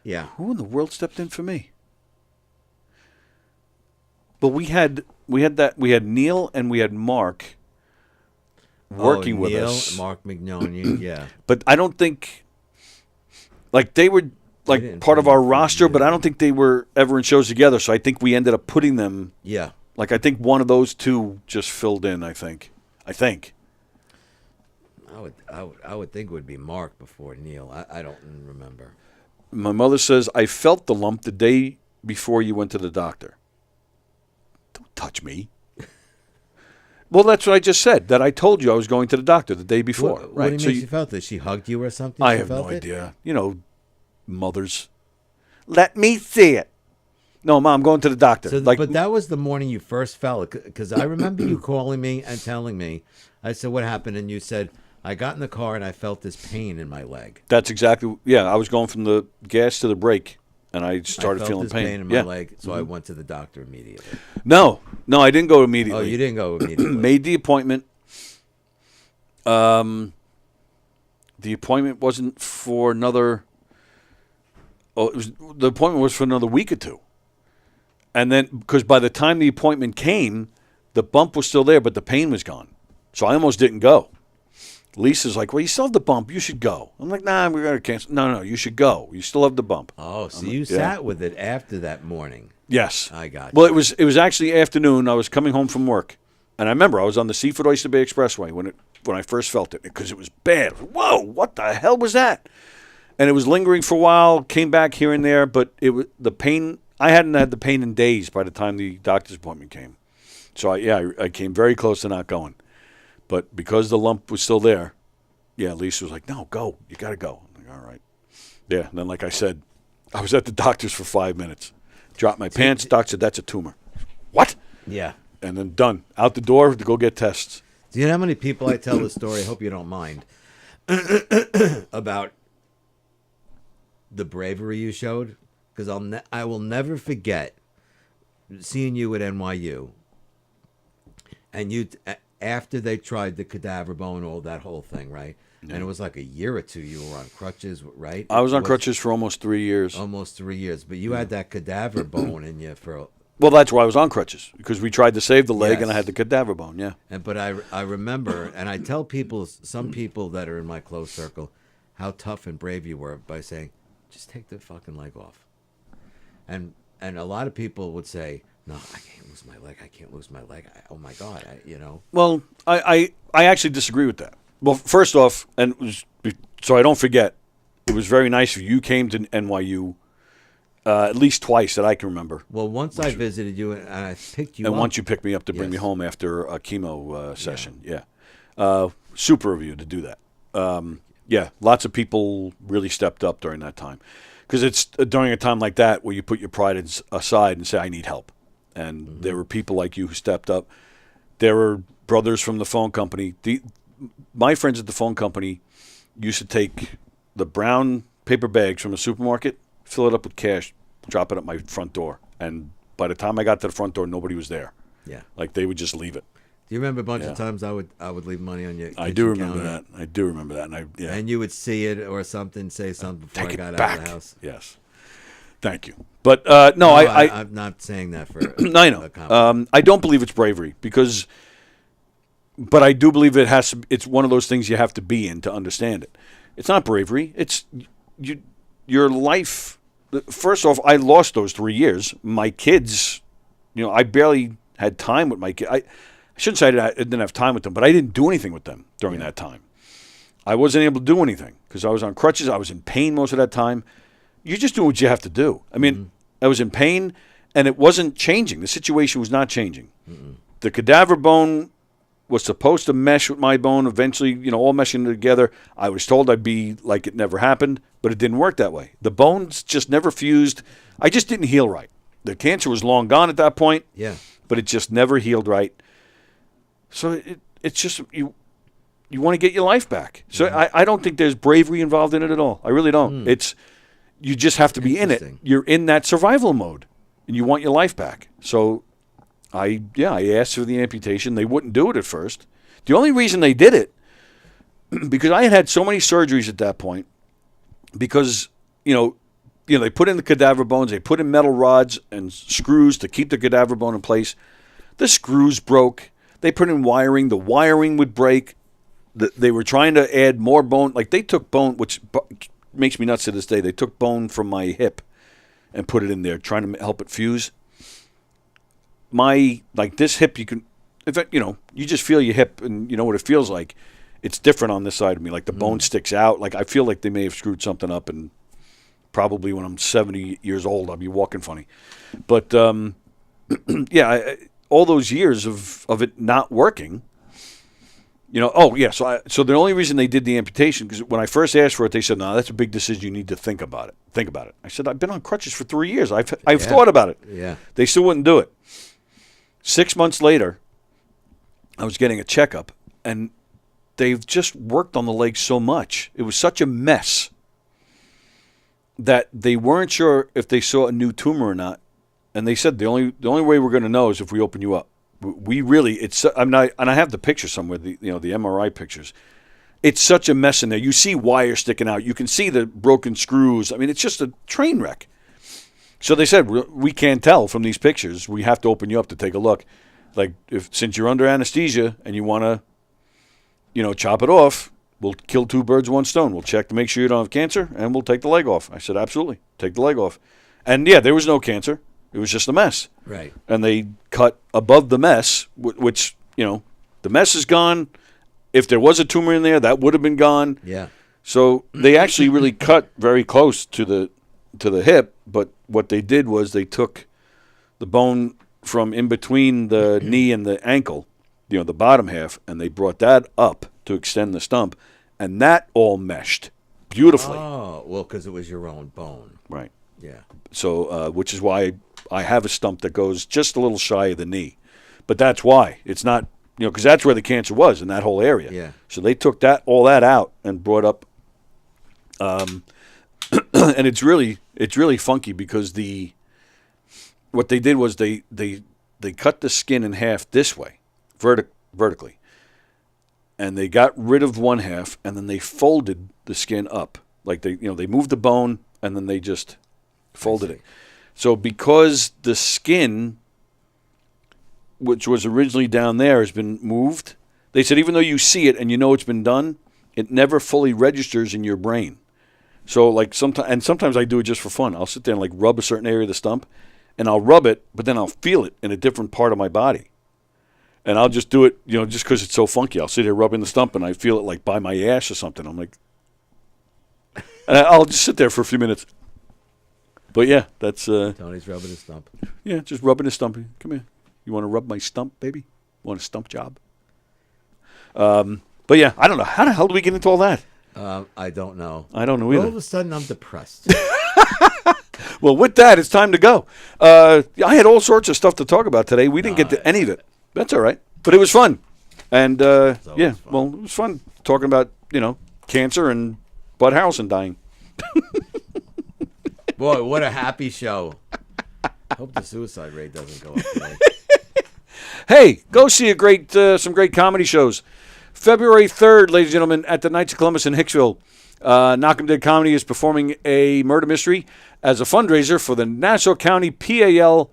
Yeah. Who in the world stepped in for me? But we had Neil and we had Mark working with us. Neil, Mark Mignogni, yeah. But I don't think they were part of our roster, but I don't think they were ever in shows together. So I think we ended up putting them. Yeah. I think one of those two just filled in. I think. I would think it would be Mark before Neil. I don't remember. My mother says I felt the lump the day before you went to the doctor. Don't touch me. Well, that's what I just said. That I told you I was going to the doctor the day before. What Right. do you mean she felt it? She hugged you or something? I She have no felt it? idea. Mothers. Let me see it. No, Mom, I'm going to the doctor. So, but that was the morning you first felt it, because I remember you calling me and telling me. I said, "What happened?" And you said, "I got in the car and I felt this pain in my leg." That's exactly. Yeah, I was going from the gas to the brake, and I started I felt feeling this pain in my leg, so I went to the doctor immediately. No, I didn't go immediately. Oh, you didn't go immediately. Made the appointment. The appointment wasn't for another. Oh, the appointment was for another week or two. And then, because by the time the appointment came, the bump was still there, but the pain was gone. So I almost didn't go. Lisa's like, well, you still have the bump. You should go. I'm like, nah, we're going to cancel. No, you should go. You still have the bump. Oh, so you sat with it after that morning. Yes. I got Well, you. it was actually afternoon. I was coming home from work. And I remember I was on the Seafood Oyster Bay Expressway when I first felt it, because it was bad. Whoa, what the hell was that? And it was lingering for a while, came back here and there, but it was the pain. I hadn't had the pain in days by the time the doctor's appointment came. So, I came very close to not going. But because the lump was still there, Lisa was like, no, go. You got to go. I'm like, all right. Yeah, and then like I said, I was at the doctor's for 5 minutes. Dropped my pants. Doctor said, that's a tumor. What? Yeah. And then done. Out the door to go get tests. Do you know how many people I tell this story? I hope you don't mind. About the bravery you showed. Because I will never forget seeing you at NYU. And you, after they tried the cadaver bone, all that whole thing, right? Yeah. And it was like a year or two you were on crutches, right? I was on crutches for almost 3 years. Almost 3 years. But you had that cadaver bone in you for... Well, that's why I was on crutches, because we tried to save the leg, and I had the cadaver bone, yeah. But I remember, and I tell some people that are in my close circle, how tough and brave you were by saying, just take the fucking leg off. And a lot of people would say, no, I can't lose my leg. I can't lose my leg. Oh, my God, Well, I actually disagree with that. Well, first off, so I don't forget, it was very nice of you. You came to NYU at least twice that I can remember. Well, once I visited you and I picked you up. And once you picked me up to bring me home after a chemo session. Yeah. Super of you to do that. Yeah, lots of people really stepped up during that time. Because it's during a time like that where you put your pride aside and say, I need help. And there were people like you who stepped up. There were brothers from the phone company. My friends at the phone company used to take the brown paper bags from the supermarket, fill it up with cash, drop it at my front door. And by the time I got to the front door, nobody was there. Yeah. Like they would just leave it. Do you remember a bunch of times I would leave money on your I do remember counter? that. I do remember that. And you would see it or something, say something before Take I got it out back. of the house. Yes. Thank you. But no, I'm not saying that for I know. I don't believe it's bravery but I do believe it's one of those things you have to be in to understand it. It's not bravery. It's your life. First off, I lost those 3 years. My kids, I barely had time with my kids. I shouldn't say I didn't have time with them, but I didn't do anything with them during that time. I wasn't able to do anything because I was on crutches. I was in pain most of that time. You just do what you have to do. I mean, I was in pain, and it wasn't changing. The situation was not changing. The cadaver bone was supposed to mesh with my bone eventually, all meshing together. I was told I'd be like it never happened, but it didn't work that way. The bones just never fused. I just didn't heal right. The cancer was long gone at that point, but it just never healed right. So it's just you want to get your life back. So I don't think there's bravery involved in it at all. I really don't. You just have to be in it. You're in that survival mode, and you want your life back. So I asked for the amputation. They wouldn't do it at first. The only reason they did it, because I had so many surgeries at that point, because, they put in the cadaver bones, they put in metal rods and screws to keep the cadaver bone in place. The screws broke. They put in wiring. The wiring would break. They were trying to add more bone. Like they took bone, which makes me nuts to this day. They took bone from my hip and put it in there, trying to help it fuse. This hip, you can, in fact, you just feel your hip and you know what it feels like. It's different on this side of me. Like the bone sticks out. Like I feel like they may have screwed something up, and probably when I'm 70 years old, I'll be walking funny. But all those years of it not working, So the only reason they did the amputation, because when I first asked for it, they said, no, that's a big decision. You need to think about it. Think about it. I said, I've been on crutches for 3 years. I've thought about it. Yeah. They still wouldn't do it. 6 months later, I was getting a checkup, and they've just worked on the leg so much. It was such a mess that they weren't sure if they saw a new tumor or not. And they said the only way we're going to know is if we open you up. We really, and I have the picture somewhere, the MRI pictures. It's such a mess in there. You see wires sticking out. You can see the broken screws. I mean, it's just a train wreck. So they said, we can't tell from these pictures. We have to open you up to take a look. Like, since you're under anesthesia and you want to, chop it off, we'll kill two birds with one stone. We'll check to make sure you don't have cancer, and we'll take the leg off. I said, absolutely, take the leg off. And, there was no cancer. It was just a mess. Right. And they cut above the mess, which, the mess is gone. If there was a tumor in there, that would have been gone. Yeah. So they actually really cut very close to the hip, but what they did was they took the bone from in between the knee and the ankle, the bottom half, and they brought that up to extend the stump, and that all meshed beautifully. Oh, well, because it was your own bone. Right. Yeah. So, which is why I have a stump that goes just a little shy of the knee. But that's why. It's not, because that's where the cancer was, in that whole area. Yeah. So they took all that out and brought up, and it's really funky because what they did was they cut the skin in half this way, vertically. And they got rid of one half, and then they folded the skin up. Like they moved the bone, and then they just folded it. So because the skin, which was originally down there, has been moved, they said even though you see it and you know it's been done, it never fully registers in your brain. So sometimes I do it just for fun. I'll sit there and rub a certain area of the stump, and I'll rub it, but then I'll feel it in a different part of my body. And I'll just do it, just because it's so funky. I'll sit here rubbing the stump, and I feel it like by my ass or something. I'm like, and I'll just sit there for a few minutes. But yeah, that's Tony's rubbing his stump. Yeah, just rubbing his stump. Come here. You want to rub my stump, baby? Want a stump job? But yeah, I don't know. How the hell do we get into all that? I don't know. I don't know All either. of a sudden, I'm depressed. Well, with that, it's time to go. I had all sorts of stuff to talk about today. We didn't get to any of it. That's all right. But it was fun. And, yeah, fun. well, it was fun talking about, cancer and Bud Harrelson dying. Boy, what a happy show. Hope the suicide rate doesn't go up today. Hey, go see some great comedy shows. February 3rd, ladies and gentlemen, at the Knights of Columbus in Hicksville, Knockem Dead Comedy is performing a murder mystery as a fundraiser for the Nassau County PAL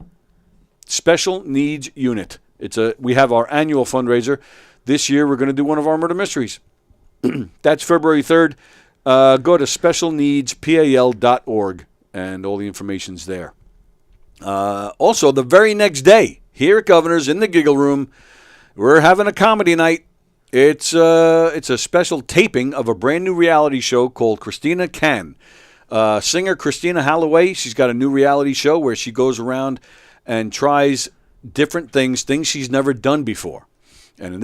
Special Needs Unit. We have our annual fundraiser. This year, we're going to do one of our murder mysteries. That's February 3rd. Go to specialneedspal.org, and all the information's there. Also, the very next day, here at Governor's in the Giggle Room, we're having a comedy night. It's a special taping of a brand new reality show called Christina Can. Singer Christina Holloway, she's got a new reality show where she goes around and tries different things she's never done before. And in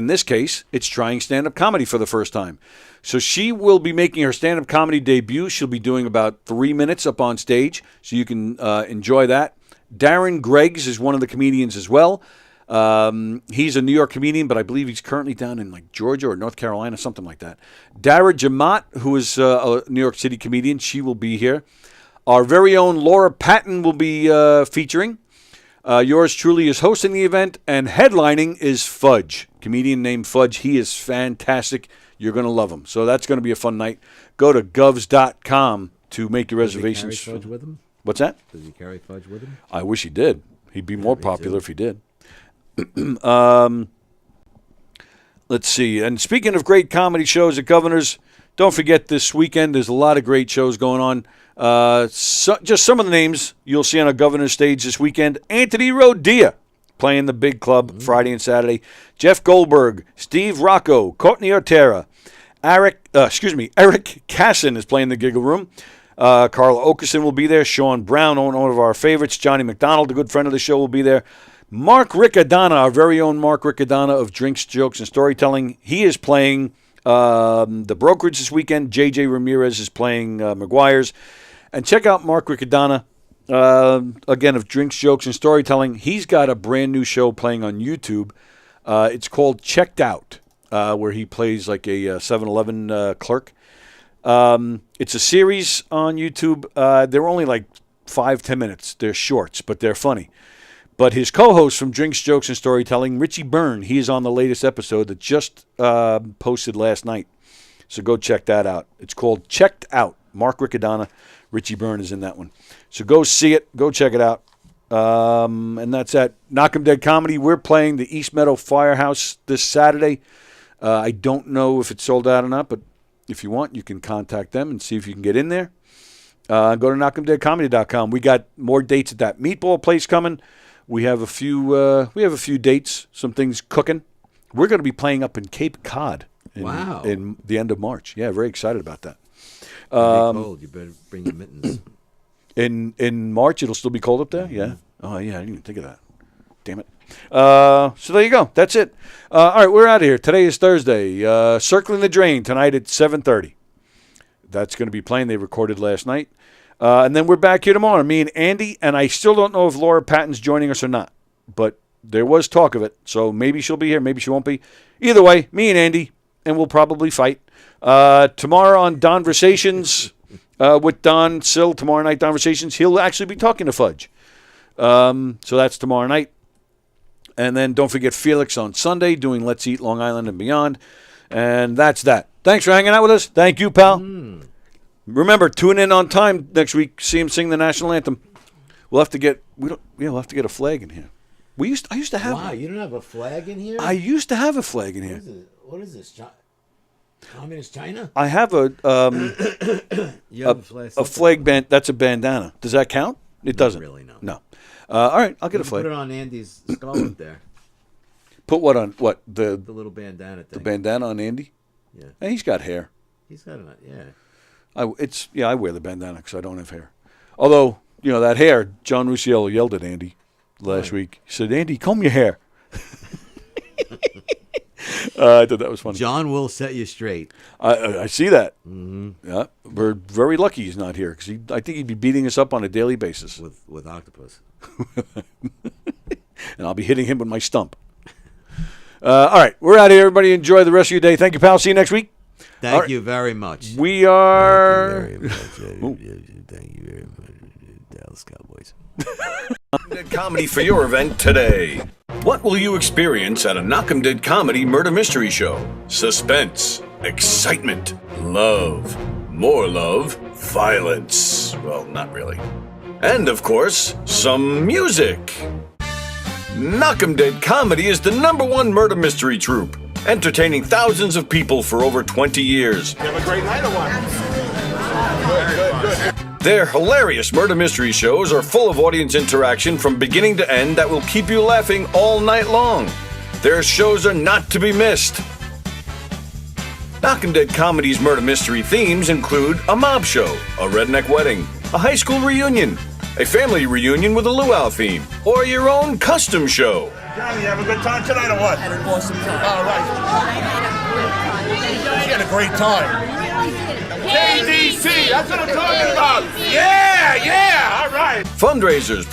this case, it's trying stand-up comedy for the first time. So she will be making her stand-up comedy debut. She'll be doing about 3 minutes up on stage, so you can enjoy that. Darren Greggs is one of the comedians as well. He's a New York comedian, but I believe he's currently down in like Georgia or North Carolina, something like that. Dara Jamat, who is a New York City comedian, she will be here. Our very own Laura Patton will be featuring. Yours truly is hosting the event, and headlining is Fudge, comedian named Fudge. He is fantastic. You're going to love him. So that's going to be a fun night. Go to govs.com to make your reservations. Does he carry Fudge with him? What's that? Does he carry Fudge with him? I wish he did. He'd be more popular if he did. Let's see. And speaking of great comedy shows at Governor's, don't forget this weekend there's a lot of great shows going on. Just some of the names you'll see on a Governor's stage this weekend. Anthony Rodia playing the big club Friday and Saturday. Jeff Goldberg, Steve Rocco, Courtney Otera, Eric Casson is playing the Giggle Room. Carla Okerson will be there. Sean Brown, one of our favorites. Johnny McDonald, a good friend of the show, will be there. Mark Riccadonna, our very own Mark Riccadonna of Drinks, Jokes, and Storytelling. He is playing the Brokerage this weekend. J.J. Ramirez is playing McGuire's. And check out Mark Riccadonna, again, of Drinks, Jokes, and Storytelling. He's got a brand new show playing on YouTube. It's called Checked Out, where he plays like a 7-Eleven clerk. It's a series on YouTube. They're only like 5-10 minutes. They're shorts, but they're funny. But his co-host from Drinks, Jokes, and Storytelling, Richie Byrne, he is on the latest episode that just posted last night. So go check that out. It's called Checked Out. Mark Riccadonna, Richie Byrne is in that one. So go see it. Go check it out. And that's at Knockem Dead Comedy. We're playing the East Meadow Firehouse this Saturday. I don't know if it's sold out or not, but if you want, you can contact them and see if you can get in there. Go to knockemdeadcomedy.com. We got more dates at that meatball place coming. We have a few dates, some things cooking. We're going to be playing up in Cape Cod in the end of March. Yeah, very excited about that. It'll be cold. You better bring your mittens. In March, it'll still be cold up there? Yeah. Oh, yeah, I didn't even think of that. Damn it. So there you go. That's it. All right, we're out of here. Today is Thursday. Circling the Drain tonight at 7:30. That's going to be playing. They recorded last night. And then we're back here tomorrow, me and Andy, and I still don't know if Laura Patton's joining us or not. But there was talk of it, so maybe she'll be here, maybe she won't be. Either way, me and Andy, and we'll probably fight. Tomorrow on Donversations with Don Sill, tomorrow night Donversations, he'll actually be talking to Fudge. So that's tomorrow night. And then don't forget Felix on Sunday doing Let's Eat Long Island and Beyond. And that's that. Thanks for hanging out with us. Thank you, pal. Remember, tune in on time next week. See him sing the national anthem. We'll have to get a flag in here. I used to have. Wow, you don't have a flag in here? I used to have a flag in here. What is this? Communist China? I have a flag band. That's a bandana. Does that count? It doesn't. Really, no. No. All right, I'll get a flag. Put it on Andy's skull up there. Put what on what The little bandana thing. the bandana on Andy? Yeah. And he's got hair. He's got a yeah. I wear the bandana because I don't have hair. Although that hair, John Rusiello yelled at Andy last week. He said, "Andy, comb your hair." I thought that was funny. John will set you straight. I see that. Mm-hmm. Yeah, we're very lucky he's not here because I think he'd be beating us up on a daily basis. With octopus. And I'll be hitting him with my stump. All right, we're out of here. Everybody enjoy the rest of your day. Thank you, pal. See you next week. Thank you very much. We are... Thank you very much. Thank you very much, Dallas Cowboys. Did comedy for your event today. What will you experience at a Knockem Did Comedy murder mystery show? Suspense, excitement, love, more love, violence. Well, not really. And of course, some music. Knockem Did Comedy is the #1 murder mystery troupe, entertaining thousands of people for over 20 years. You have a great night or what? Good. Their hilarious murder mystery shows are full of audience interaction from beginning to end that will keep you laughing all night long. Their shows are not to be missed. Knockem Did Comedy's murder mystery themes include a mob show, a redneck wedding, a high school reunion, a family reunion with a luau theme, or your own custom show. Johnny, you have a good time tonight or what? Had an awesome time. All right. She had a great time. KDC, that's what I'm talking about. Yeah, all right. Fundraisers,